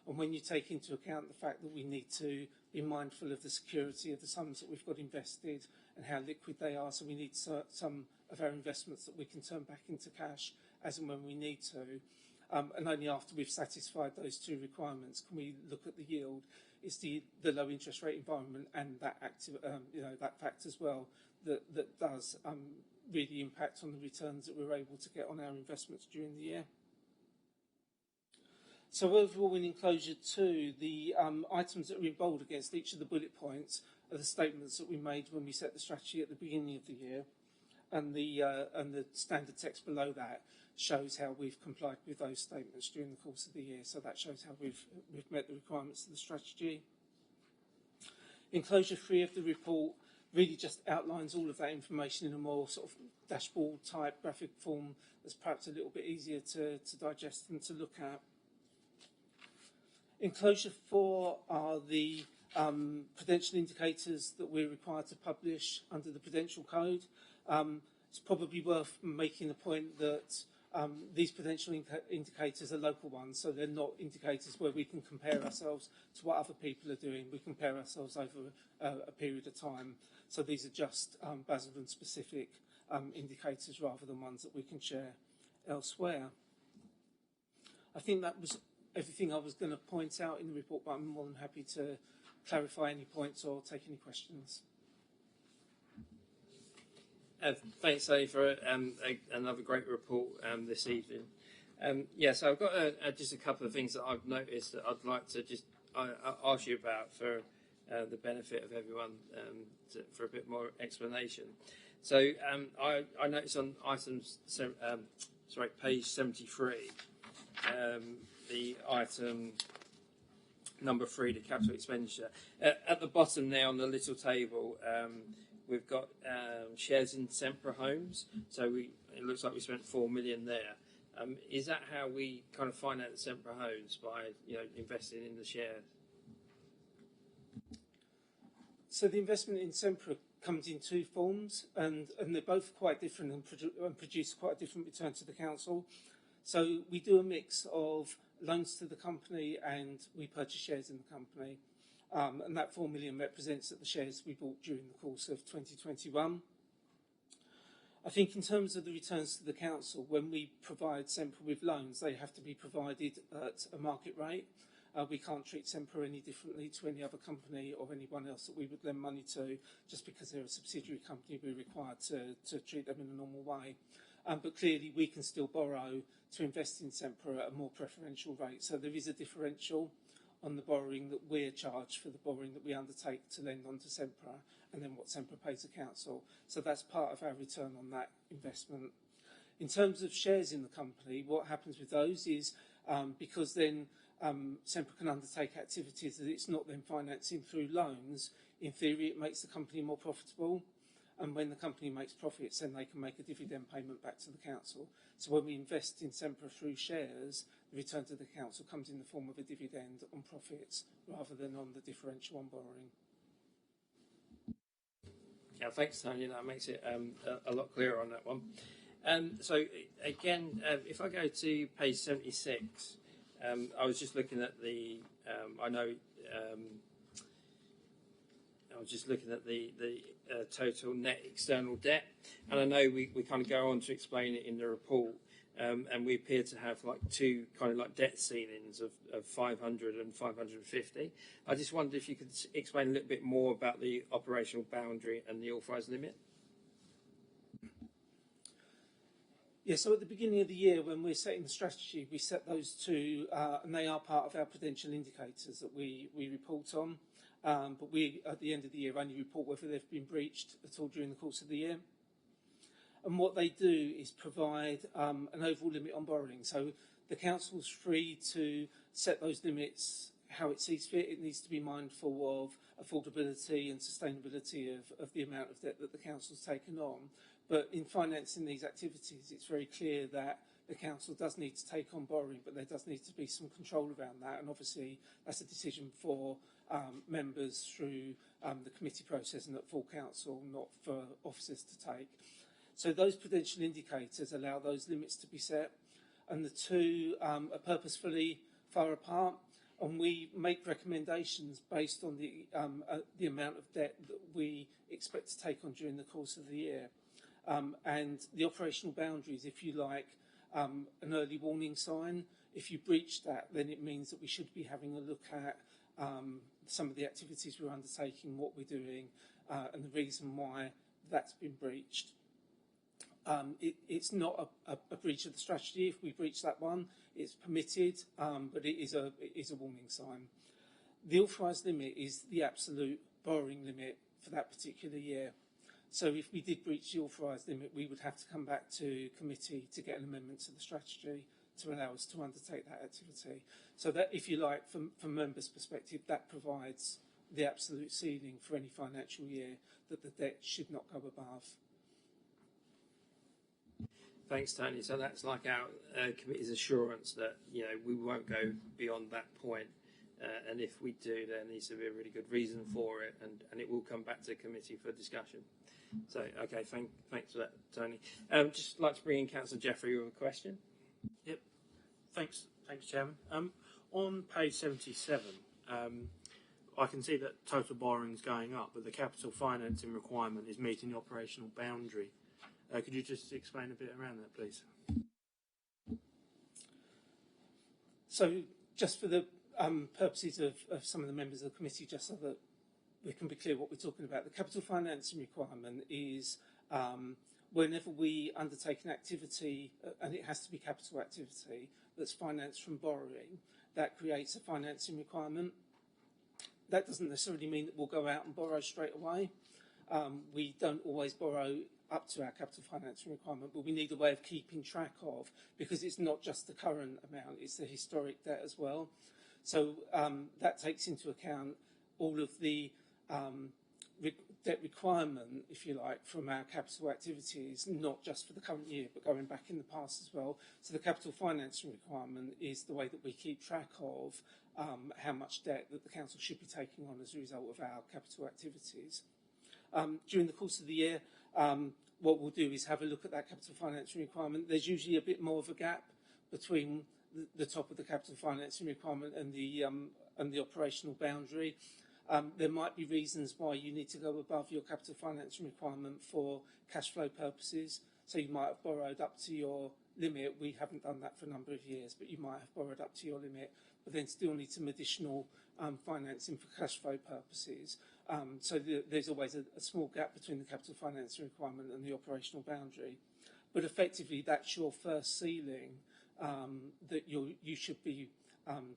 Speaker 9: And when you take into account the fact that we need to be mindful of the security of the sums that we've got invested and how liquid they are, so we need some of our investments that we can turn back into cash as and when we need to. And only after we've satisfied those 2 requirements can we look at the yield. It's the low interest rate environment and that that fact as well that does really impact on the returns that we're able to get on our investments during the year. So overall, in enclosure 2, the items that are in bold against each of the bullet points are the statements that we made when we set the strategy at the beginning of the year, and the standard text below that shows how we've complied with those statements during the course of the year. So that shows how we've met the requirements of the strategy. Enclosure 3 of the report really just outlines all of that information in a more sort of dashboard type graphic form that's perhaps a little bit easier to digest and to look at. Enclosure 4 are the prudential indicators that we're required to publish under the Prudential Code. It's probably worth making the point that these prudential indicators are local ones, so they're not indicators where we can compare ourselves to what other people are doing. We compare ourselves over a period of time. So these are just Basildon specific indicators rather than ones that we can share elsewhere. I think that was everything I was going to point out in the report, but I'm more than happy to clarify any points or take any questions.
Speaker 1: Thanks, Sally, for another great report this evening. So I've got just a couple of things that I've noticed that I'd like to just ask you about for the benefit of everyone, for a bit more explanation. So I noticed on page 73, the item number 3, the capital expenditure. At the bottom there on the little table, we've got shares in Sempra homes. So it looks like we spent 4 million there. Is that how we kind of finance Sempra homes, by investing in the shares?
Speaker 9: So the investment in Sempra comes in 2 forms, and they're both quite different and produce quite a different return to the council. So we do a mix of loans to the company and we purchase shares in the company. And that 4 million represents the shares we bought during the course of 2021. I think in terms of the returns to the council, when we provide Sempra with loans, they have to be provided at a market rate. We can't treat Sempra any differently to any other company or anyone else that we would lend money to. Just because they're a subsidiary company, we're required to treat them in a normal way. But clearly we can still borrow to invest in Sempra at a more preferential rate. So there is a differential on the borrowing that we're charged for the borrowing that we undertake to lend on to Sempra, and then what Sempra pays the council. So that's part of our return on that investment. In terms of shares in the company, what happens with those is because then Sempra can undertake activities that it's not then financing through loans, in theory it makes the company more profitable. And when the company makes profits, then they can make a dividend payment back to the council. So when we invest in Sempra through shares, the return to the council comes in the form of a dividend on profits rather than on the differential on borrowing.
Speaker 1: Yeah, thanks, Tony. That makes it a lot clearer on that one. So again, if I go to page 76, I was just looking at the. I was just looking at the total net external debt, and I know we kind of go on to explain it in the report, and we appear to have like 2 kind of like debt ceilings of 500 and 550. I just wondered if you could explain a little bit more about the operational boundary and the authorised limit.
Speaker 9: Yeah, so at the beginning of the year, when we're setting the strategy, we set those 2, and they are part of our prudential indicators that we report on. But we, at the end of the year, only report whether they've been breached at all during the course of the year. And what they do is provide an overall limit on borrowing. So the council's free to set those limits how it sees fit. It needs to be mindful of affordability and sustainability of the amount of debt that the council's taken on. But in financing these activities, it's very clear that the council does need to take on borrowing, but there does need to be some control around that. And obviously, that's a decision for members through the committee process and at full council, not for officers to take. So those prudential indicators allow those limits to be set, and the 2 are purposefully far apart. And we make recommendations based on the amount of debt that we expect to take on during the course of the year. And the operational boundaries, if you like, an early warning sign. If you breach that, then it means that we should be having a look at some of the activities we're undertaking, what we're doing, and the reason why that's been breached. It's not a breach of the strategy. If we breach that one, it's permitted, but it is a warning sign. The authorised limit is the absolute borrowing limit for that particular year. So if we did breach the authorised limit, we would have to come back to committee to get an amendment to the strategy to allow us to undertake that activity. So that, if you like, from members' perspective, that provides the absolute ceiling for any financial year that the debt should not go above.
Speaker 1: Thanks, Tony. So that's like our committee's assurance that, you know, we won't go beyond that point. And if we do, there needs to be a really good reason for it, and it will come back to committee for discussion. So, okay, thanks for that, Tony. Just like to bring in Councillor Jeffrey with a question.
Speaker 5: Yep. Thanks, Chairman. On page 77, I can see that total borrowing is going up, but the capital financing requirement is meeting the operational boundary. Could you just explain a bit around that, please?
Speaker 9: So, just for the purposes of some of the members of the committee, just so that we can be clear what we're talking about, the capital financing requirement is whenever we undertake an activity, and it has to be capital activity, that's financed from borrowing, that creates a financing requirement. That doesn't necessarily mean that we'll go out and borrow straight away. We don't always borrow up to our capital financing requirement, but we need a way of keeping track of, because it's not just the current amount, it's the historic debt as well. So that takes into account all of the debt requirement, if you like, from our capital activities, not just for the current year, but going back in the past as well. So the capital financing requirement is the way that we keep track of how much debt that the council should be taking on as a result of our capital activities. During the course of the year, what we'll do is have a look at that capital financing requirement. There's usually a bit more of a gap between the top of the capital financing requirement and the operational boundary. There might be reasons why you need to go above your capital financing requirement for cash flow purposes. So you might have borrowed up to your limit. We haven't done that for a number of years, but you might have borrowed up to your limit, but then still need some additional financing for cash flow purposes. So there's always a small gap between the capital financing requirement and the operational boundary. But effectively, that's your first ceiling that you should be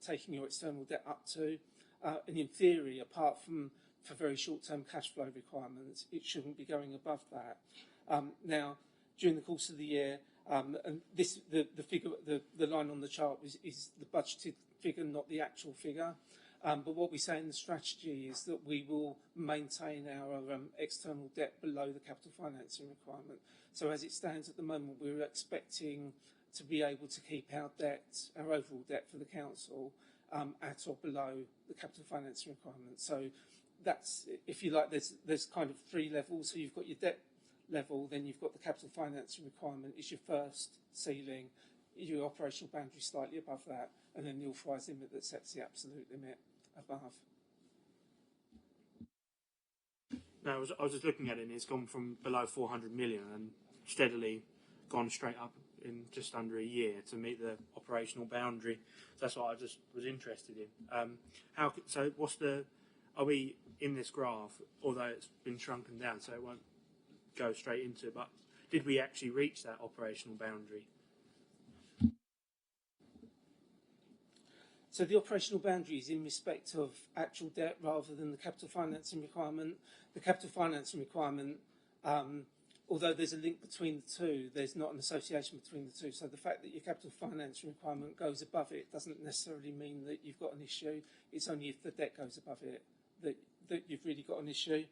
Speaker 9: taking your external debt up to. And in theory, apart from for very short-term cash flow requirements, it shouldn't be going above that. Now, during the course of the year, and this the figure, the line on the chart is the budgeted figure, not the actual figure. But what we say in the strategy is that we will maintain our external debt below the capital financing requirement. So as it stands at the moment, we're expecting to be able to keep our debt, our overall debt for the council, at or below the capital financing requirement. So that's, if you like, there's kind of three levels. So you've got your debt level, then you've got the capital financing requirement is your first ceiling, your operational boundary slightly above that, and then the authorised limit that sets the absolute limit above.
Speaker 5: No, I was just looking at it, and it's gone from below 400 million and steadily gone straight up in just under a year to meet the operational boundary. So that's what I just was interested in. So are we in this graph, although it's been shrunken down so it won't go straight into it, but did we actually reach that operational boundary?
Speaker 9: So the operational boundary is in respect of actual debt rather than the capital financing requirement. The capital financing requirement, although there's a link between the two, there's not an association between the two. So the fact that your capital financing requirement goes above it doesn't necessarily mean that you've got an issue. It's only if the debt goes above it that you've really got an issue.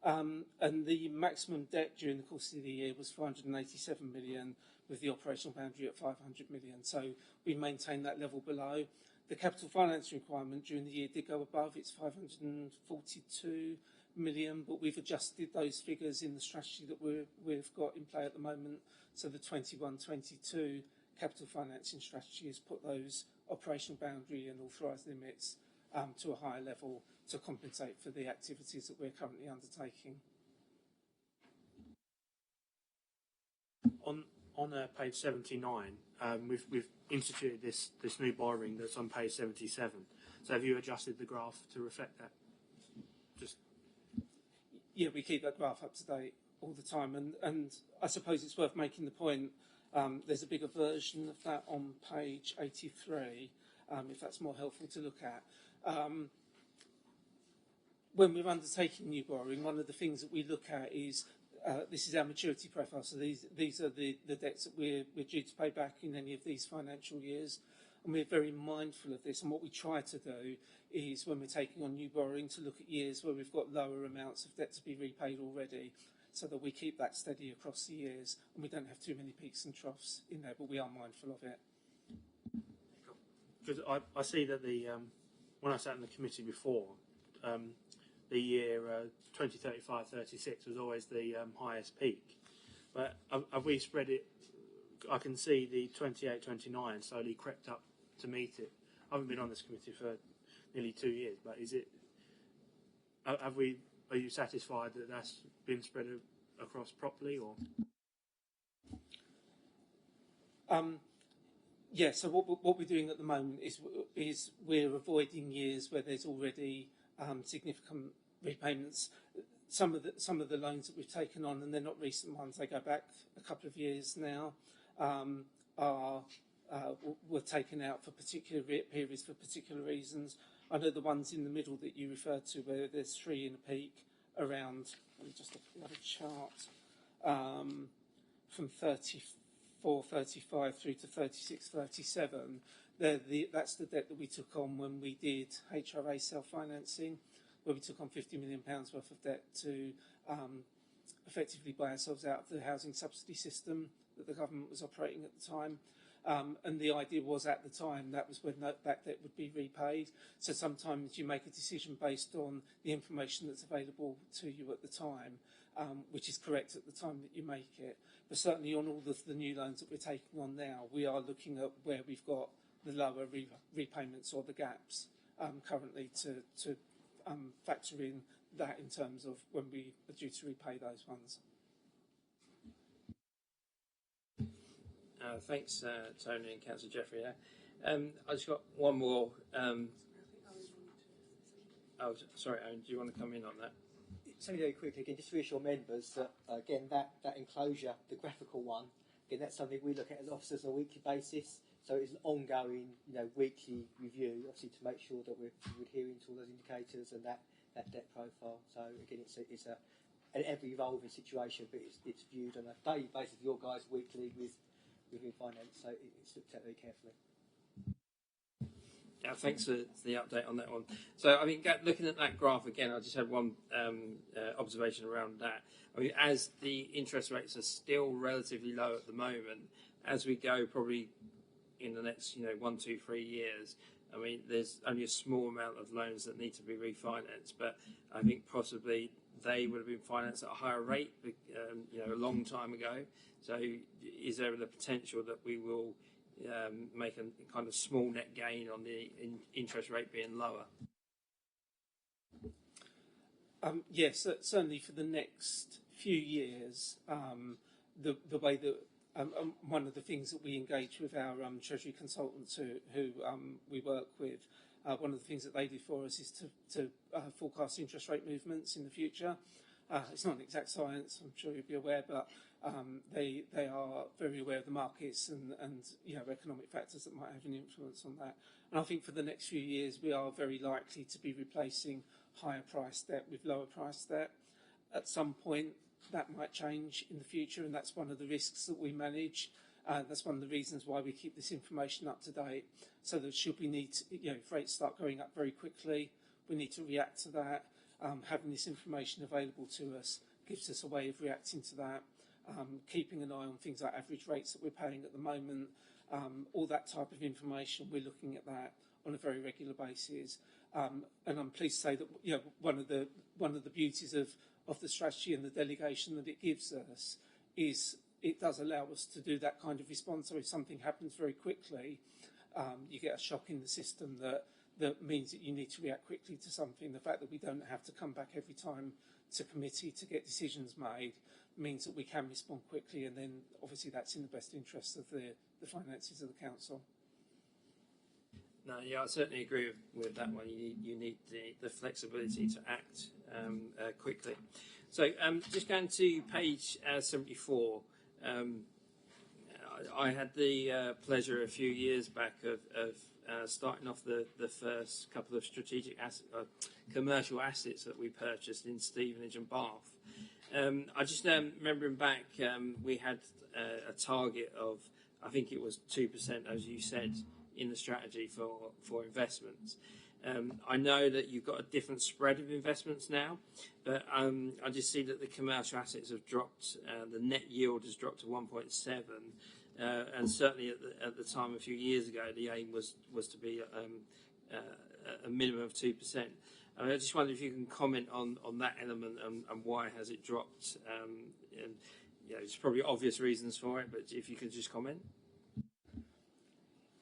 Speaker 9: And the maximum debt during the course of the year was 487 million, with the operational boundary at 500 million. So we maintain that level below. The capital finance requirement during the year did go above. It's 542 million, but we've adjusted those figures in the strategy that we've got in play at the moment. So the 21-22 capital financing strategy has put those operational boundary and authorised limits to a higher level to compensate for the activities that we're currently undertaking.
Speaker 5: On page 79, we've instituted this new borrowing that's on page 77. So have you adjusted the graph to reflect that?
Speaker 9: Yeah, we keep that graph up to date all the time, and I suppose it's worth making the point. There's a bigger version of that on page 83, if that's more helpful to look at. When we're undertaking new borrowing, one of the things that we look at is this is our maturity profile. So these are the debts that we're due to pay back in any of these financial years. And we're very mindful of this. And what we try to do is, when we're taking on new borrowing, to look at years where we've got lower amounts of debt to be repaid already, so that we keep that steady across the years and we don't have too many peaks and troughs in there, but we are mindful of it.
Speaker 5: Because I see that when I sat in the committee before, the year 2035-36 was always the highest peak. But have we spread it? I can see the 28-29 slowly crept up to meet it. I haven't been on this committee for nearly 2 years, but is it? Are you satisfied that that's been spread across properly, or?
Speaker 9: Yeah. So what we're doing at the moment is we're avoiding years where there's already significant repayments. Some of the loans that we've taken on, and they're not recent ones, they go back a couple of years now, were taken out for particular periods for particular reasons. I know the ones in the middle that you referred to, where there's 3 in a peak, around, let me just look at the other chart, from 34, 35 through to 36, 37. That's the debt that we took on when we did HRA self-financing, where we took on £50 million worth of debt to effectively buy ourselves out of the housing subsidy system that the government was operating at the time. And the idea was, at the time, that was when that debt would be repaid. So sometimes you make a decision based on the information that's available to you at the time, which is correct at the time that you make it. But certainly on all the new loans that we're taking on now, we are looking at where we've got the lower repayments or the gaps currently to factor in that in terms of when we are due to repay those ones.
Speaker 1: Thanks, Tony and Councillor Jeffrey. I just got one more. Oh, sorry, Owen, do you want to come in on that?
Speaker 7: So very quickly, again, just to reassure members that, again, that enclosure, the graphical one, again, that's something we look at as officers on a weekly basis. So it's an ongoing, weekly review, obviously, to make sure that we're adhering to all those indicators and that debt profile. So again, it's an ever-evolving situation, but it's viewed on a daily basis, your guys weekly within finance. So it's looked at very carefully.
Speaker 1: Yeah, thanks for the update on that one. So, I mean, looking at that graph again, I just had one observation around that. I mean, as the interest rates are still relatively low at the moment, as we go probably in the next, 1, 2, 3 years, I mean, there's only a small amount of loans that need to be refinanced, but I think possibly they would have been financed at a higher rate, a long time ago. So, is there the potential that we will make a kind of small net gain on the interest rate being lower?
Speaker 9: Yes, certainly for the next few years, the way that one of the things that we engage with our Treasury consultants who we work with, one of the things that they do for us is to forecast interest rate movements in the future. It's not an exact science, I'm sure you'll be aware, but they are very aware of the markets and economic factors that might have an influence on that. And I think for the next few years we are very likely to be replacing higher price debt with lower price debt. At some point that might change in the future, and that's one of the risks that we manage. That's one of the reasons why we keep this information up to date, so that should we need to, if rates start going up very quickly, we need to react to that. Having this information available to us gives us a way of reacting to that. Keeping an eye on things like average rates that we're paying at the moment, all that type of information, we're looking at that on a very regular basis. And I'm pleased to say that one of the beauties of the strategy and the delegation that it gives us is it does allow us to do that kind of response. So if something happens very quickly, you get a shock in the system that means that you need to react quickly to something. The fact that we don't have to come back every time to committee to get decisions made means that we can respond quickly, and then obviously that's in the best interest of the finances of the council.
Speaker 1: No, yeah, I certainly agree with that one. You need the flexibility to act quickly. So just going to page 74, I had the pleasure a few years back of starting off the first couple of strategic commercial assets that we purchased in Stevenage and Bath. I just remembering back, we had a target of, I think it was 2%, as you said, in the strategy for investments. I know that you've got a different spread of investments now, but I just see that the commercial assets have dropped. The net yield has dropped to 1.7, and certainly at the time a few years ago, the aim was to be a minimum of 2%. I just wonder if you can comment on that element and why has it dropped. And there's probably obvious reasons for it, but if you could just comment.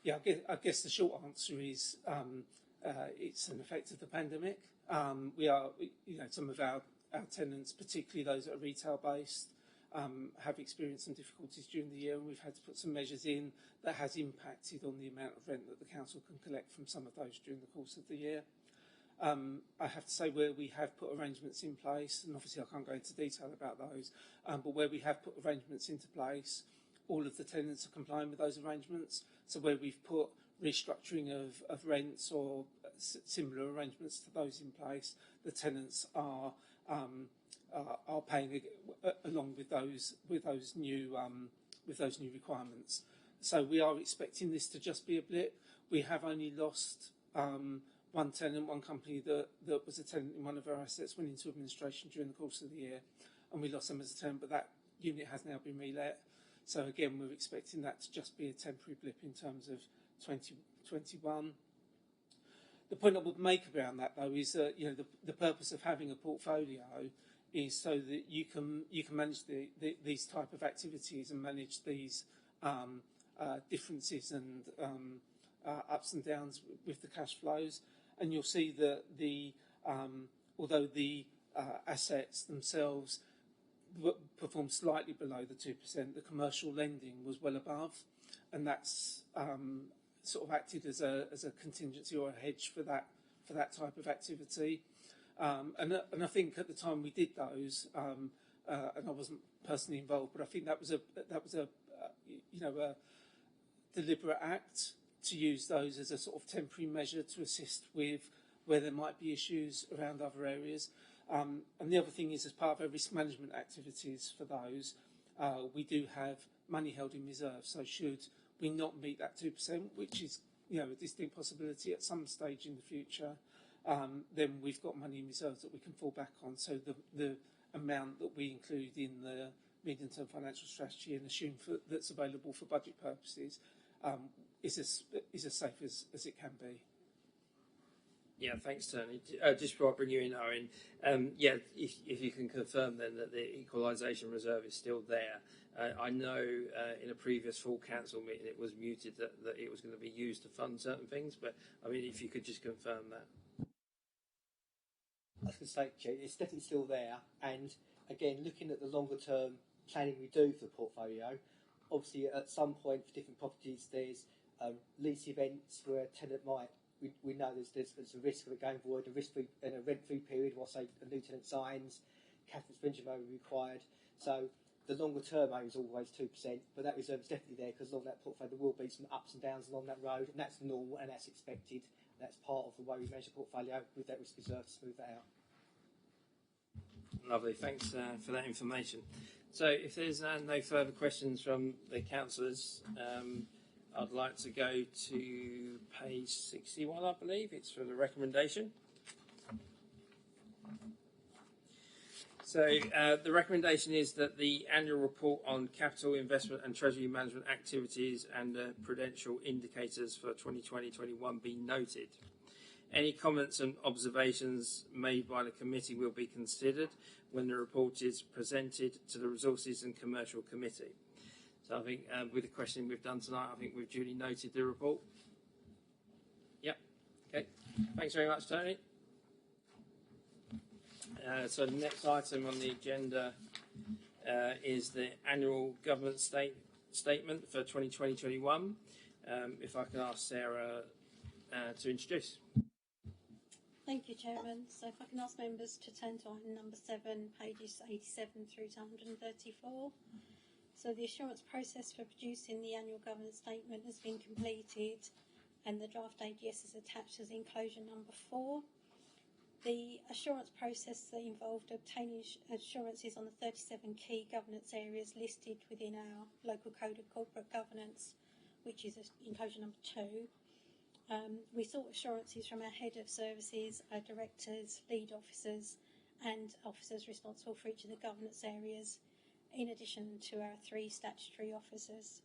Speaker 9: Yeah, I guess the short answer is it's an effect of the pandemic. We are, some of our tenants, particularly those that are retail based, have experienced some difficulties during the year, and we've had to put some measures in that has impacted on the amount of rent that the council can collect from some of those during the course of the year. I have to say where we have put arrangements in place, and obviously I can't go into detail about those, but where we have put arrangements into place, all of the tenants are complying with those arrangements. So where we've put restructuring of rents or similar arrangements to those in place, the tenants are paying along with those new requirements. So we are expecting this to just be a blip. We have only lost one tenant, one company that was a tenant in one of our assets went into administration during the course of the year, and we lost them as a tenant, but that unit has now been relet. So again, we're expecting that to just be a temporary blip in terms of 2021. The point I would make around that, though, is that the purpose of having a portfolio is so that you can manage these type of activities and manage these differences and ups and downs with the cash flows. And you'll see that although the assets themselves performed slightly below the 2%, the commercial lending was well above, and that's sort of acted as a contingency or a hedge for that type of activity. And I think at the time we did those, and I wasn't personally involved, but I think that was a deliberate act to use those as a sort of temporary measure to assist with where there might be issues around other areas. And the other thing is, as part of our risk management activities for those, we do have money held in reserve. So should we not meet that 2%, which is a distinct possibility at some stage in the future, then we've got money in reserves that we can fall back on. So the amount that we include in the medium-term financial strategy and assume that's available for budget purposes is as safe as it can be.
Speaker 1: Yeah, thanks, Tony. Just before I bring you in, Owen, if you can confirm then that the equalisation reserve is still there. I know in a previous full council meeting it was muted that it was going to be used to fund certain things, but I mean, if you could just confirm that.
Speaker 7: I was going to say, Chair, it's definitely still there, and again, looking at the longer term planning we do for the portfolio, obviously at some point for different properties there's lease events where a tenant might, we know there's a risk of it going void, a risk in a rent-free period while, say, a new tenant signs, capital expenditure may be required. So the longer term aim is always 2%, but that reserve is definitely there because along that portfolio there will be some ups and downs along that road, and that's normal and that's expected. That's part of the way we manage the portfolio with that risk reserve to smooth that out.
Speaker 1: Lovely, thanks for that information. So if there's no further questions from the councillors, I'd like to go to page 61, I believe. It's for the recommendation. So the recommendation is that the annual report on capital investment and treasury management activities and prudential indicators for 2020-21 be noted. Any comments and observations made by the committee will be considered when the report is presented to the Resources and Commercial Committee. So I think with the questioning we've done tonight, I think we've duly noted the report. Yep. Okay. Thanks very much, Tony. So the next item on the agenda is the annual government statement for 2020-21. If I can ask Sarah to introduce.
Speaker 8: Thank you, Chairman. So if I can ask members to turn to item number 7, pages 87 through to 134. So the assurance process for producing the annual governance statement has been completed, and the draft AGS is attached as enclosure number 4. The assurance process that involved obtaining assurances on the 37 key governance areas listed within our local code of corporate governance, which is enclosure number 2. We sought assurances from our head of services, our directors, lead officers and officers responsible for each of the governance areas, in addition to our 3 statutory officers.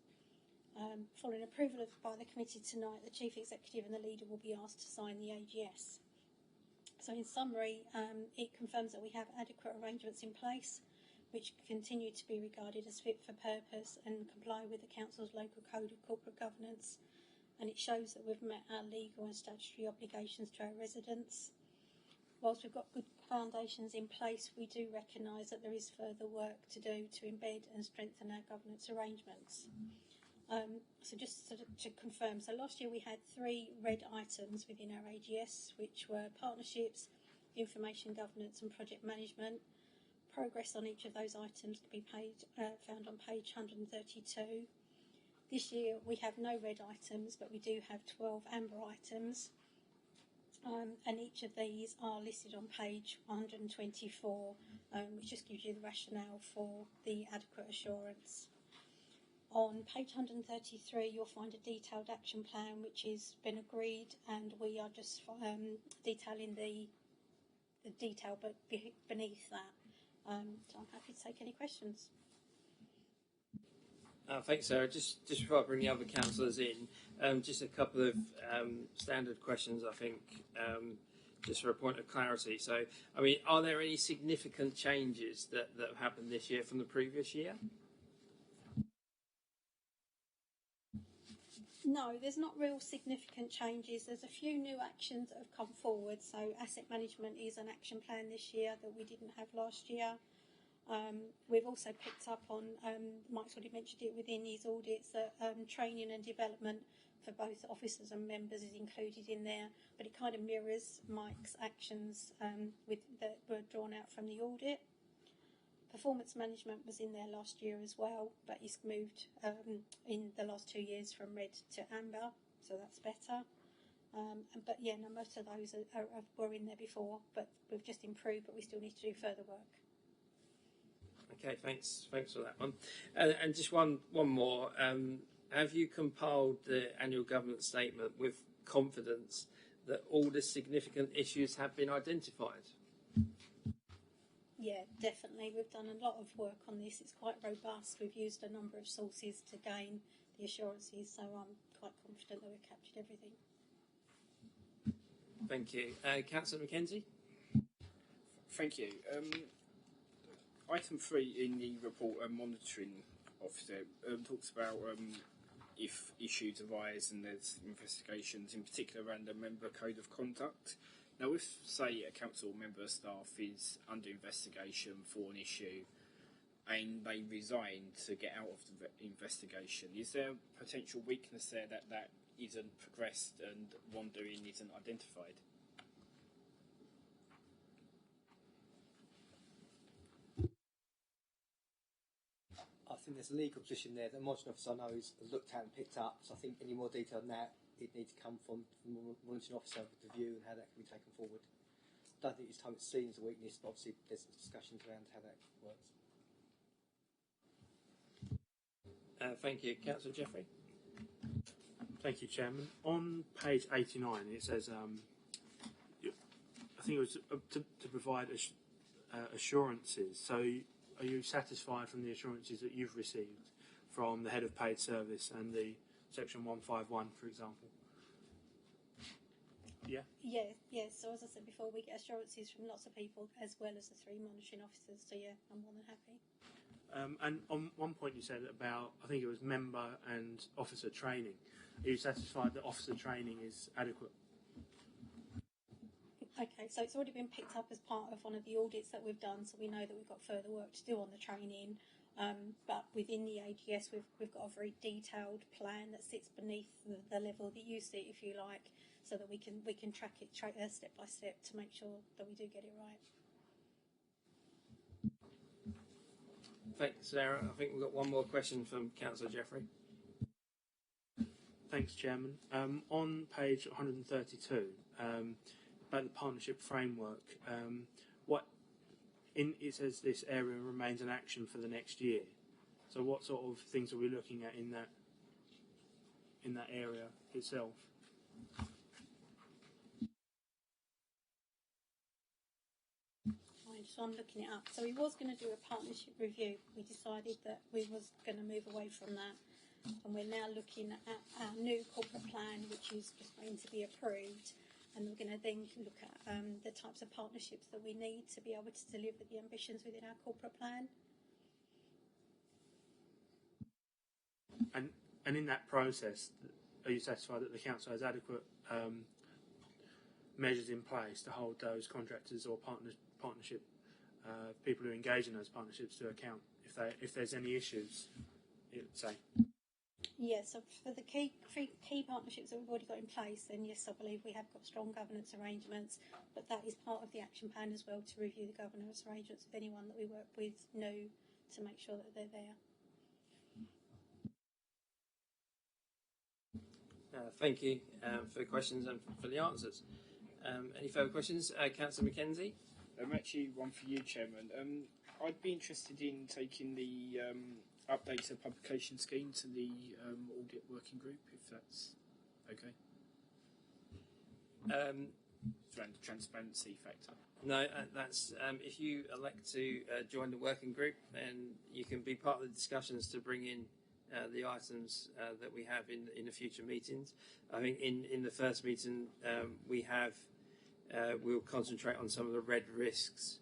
Speaker 8: Following approval by the committee tonight, the Chief Executive and the leader will be asked to sign the AGS. So in summary, it confirms that we have adequate arrangements in place which continue to be regarded as fit for purpose and comply with the Council's local code of corporate governance, and it shows that we've met our legal and statutory obligations to our residents. Whilst we've got good foundations in place, we do recognise that there is further work to do to embed and strengthen our governance arrangements. So just to confirm, so last year we had 3 red items within our AGS, which were partnerships, information governance and project management. Progress on each of those items can be found on page 132. This year we have no red items, but we do have 12 amber items, and each of these are listed on page 124, which just gives you the rationale for the adequate assurance. On page 133 you'll find a detailed action plan which has been agreed, and we are just detailing the detail but beneath that. So I'm happy to take any questions.
Speaker 1: Thanks, Sarah. Just before I bring the other councillors in, just a couple of standard questions, I think, just for a point of clarity. So, I mean, are there any significant changes that have happened this year from the previous year?
Speaker 8: No, there's not real significant changes. There's a few new actions that have come forward. So asset management is an action plan this year that we didn't have last year. We've also picked up on, Mike's already mentioned it within his audits, that training and development for both officers and members is included in there, but it kind of mirrors Mike's actions that were drawn out from the audit. Performance management was in there last year as well, but it's moved in the last 2 years from red to amber, so that's better. But yeah, no, most of those were in there before, but we've just improved, but we still need to do further work.
Speaker 1: Okay, thanks for that one. And just one more. Have you compiled the annual governance statement with confidence that all the significant issues have been identified?
Speaker 8: Yeah, definitely. We've done a lot of work on this. It's quite robust. We've used a number of sources to gain the assurances, so I'm quite confident that we've captured everything.
Speaker 1: Thank you. Councillor McKenzie?
Speaker 4: Thank you. Item 3 in the report, monitoring officer, talks about if issues arise and there's investigations, in particular around the member code of conduct. Now, if, say, a council member of staff is under investigation for an issue and they resign to get out of the investigation, is there a potential weakness there that isn't progressed and wrongdoing isn't identified?
Speaker 7: I think there's a legal position there that the monitoring officer I know has looked at and picked up, so I think any more detail than that, it needs to come from the monitoring officer with the view and how that can be taken forward. I don't think it's time it's seen as a weakness, but obviously there's discussions around how that works.
Speaker 1: Thank you. Councillor Jeffrey?
Speaker 5: Thank you, Chairman. On page 89, it says, I think it was to provide assurances. So are you satisfied from the assurances that you've received from the head of paid service and the section 151, for example? Yeah?
Speaker 8: Yeah. So as I said before, we get assurances from lots of people as well as the 3 monitoring officers. So yeah, I'm more than happy.
Speaker 5: And on one point you said about, I think it was member and officer training. Are you satisfied that officer training is adequate?
Speaker 8: Okay, so it's already been picked up as part of one of the audits that we've done, so we know that we've got further work to do on the training. But within the AGS, we've got a very detailed plan that sits beneath the level that you see, if you like, so that we can track it step by step to make sure that we do get it right.
Speaker 1: Thanks, Sarah. I think we've got one more question from Councillor Jeffrey.
Speaker 5: Thanks, Chairman. On page 132, about the partnership framework. It says this area remains an action for the next year. So what sort of things are we looking at in that area itself?
Speaker 8: So I'm looking it up. So we was going to do a partnership review. We decided that we was going to move away from that, and we're now looking at our new corporate plan, which is just going to be approved, and we're going to then look at the types of partnerships that we need to be able to deliver the ambitions within our corporate plan.
Speaker 5: And in that process, are you satisfied that the council has adequate measures in place to hold those contractors or partnership people who engage in those partnerships to account if there's any issues, say?
Speaker 8: Yes, so for the key partnerships that we've already got in place, then yes, I believe we have got strong governance arrangements, but that is part of the action plan as well, to review the governance arrangements of anyone that we work with new, to make sure that they're there.
Speaker 1: Thank you for the questions and for the answers. Any further questions? Councillor Mackenzie?
Speaker 4: Actually, one for you, Chairman. I'd be interested in taking the update to the publication scheme to the audit working group, if that's okay. Around the transparency factor.
Speaker 1: No, that's if you elect to join the working group, then you can be part of the discussions to bring in the items that we have in the future meetings. I think in the first meeting we'll concentrate on some of the red risks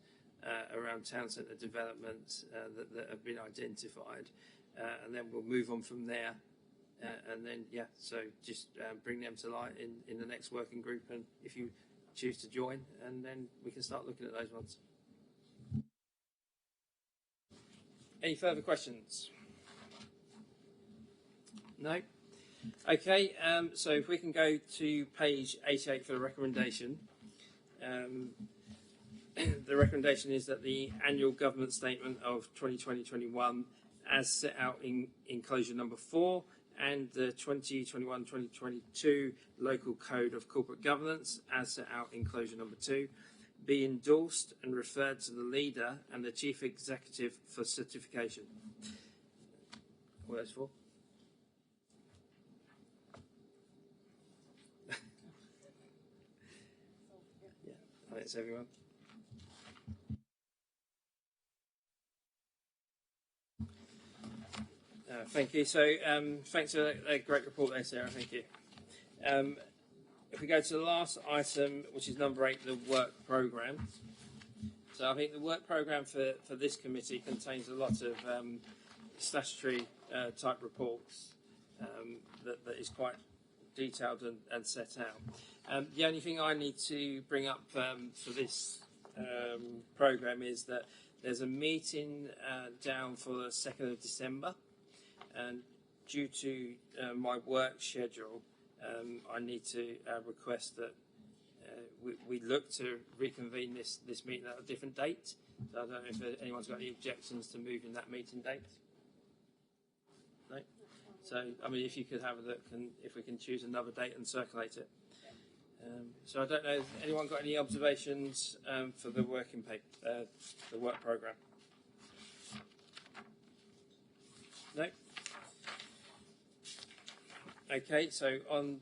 Speaker 1: around town centre development that have been identified, and then we'll move on from there. And then so just bring them to light in the next working group, and if you choose to join, and then we can start looking at those ones. Any further questions? No? Okay, so if we can go to page 88 for the recommendation. The recommendation is that the annual government statement of 2020-21 as set out in enclosure number 4 and the 2021-2022 local code of corporate governance as set out in enclosure number 2 be endorsed and referred to the leader and the chief executive for certification. What are those for? Thanks, everyone. Thank you. So, thanks for a great report there, Sarah. Thank you. If we go to the last item, which is number 8, the work programme. So, I think the work programme for this committee contains a lot of statutory type reports that is quite detailed and set out. The only thing I need to bring up for this programme is that there's a meeting down for the 2nd of December, and due to my work schedule, I need to request that we look to reconvene this meeting at a different date. So I don't know if anyone's got any objections to moving that meeting date. No? So, I mean, if you could have a look and if we can choose another date and circulate it. So I don't know, has anyone got any observations for the working paper, the work programme? No? Okay, so on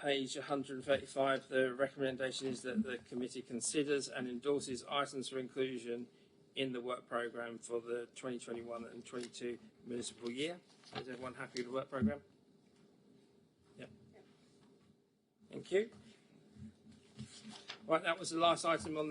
Speaker 1: page 135, the recommendation is that the committee considers and endorses items for inclusion in the work programme for the 2021 and 22 municipal year. Is everyone happy with the work programme? Yep. Thank you. Right, that was the last item on the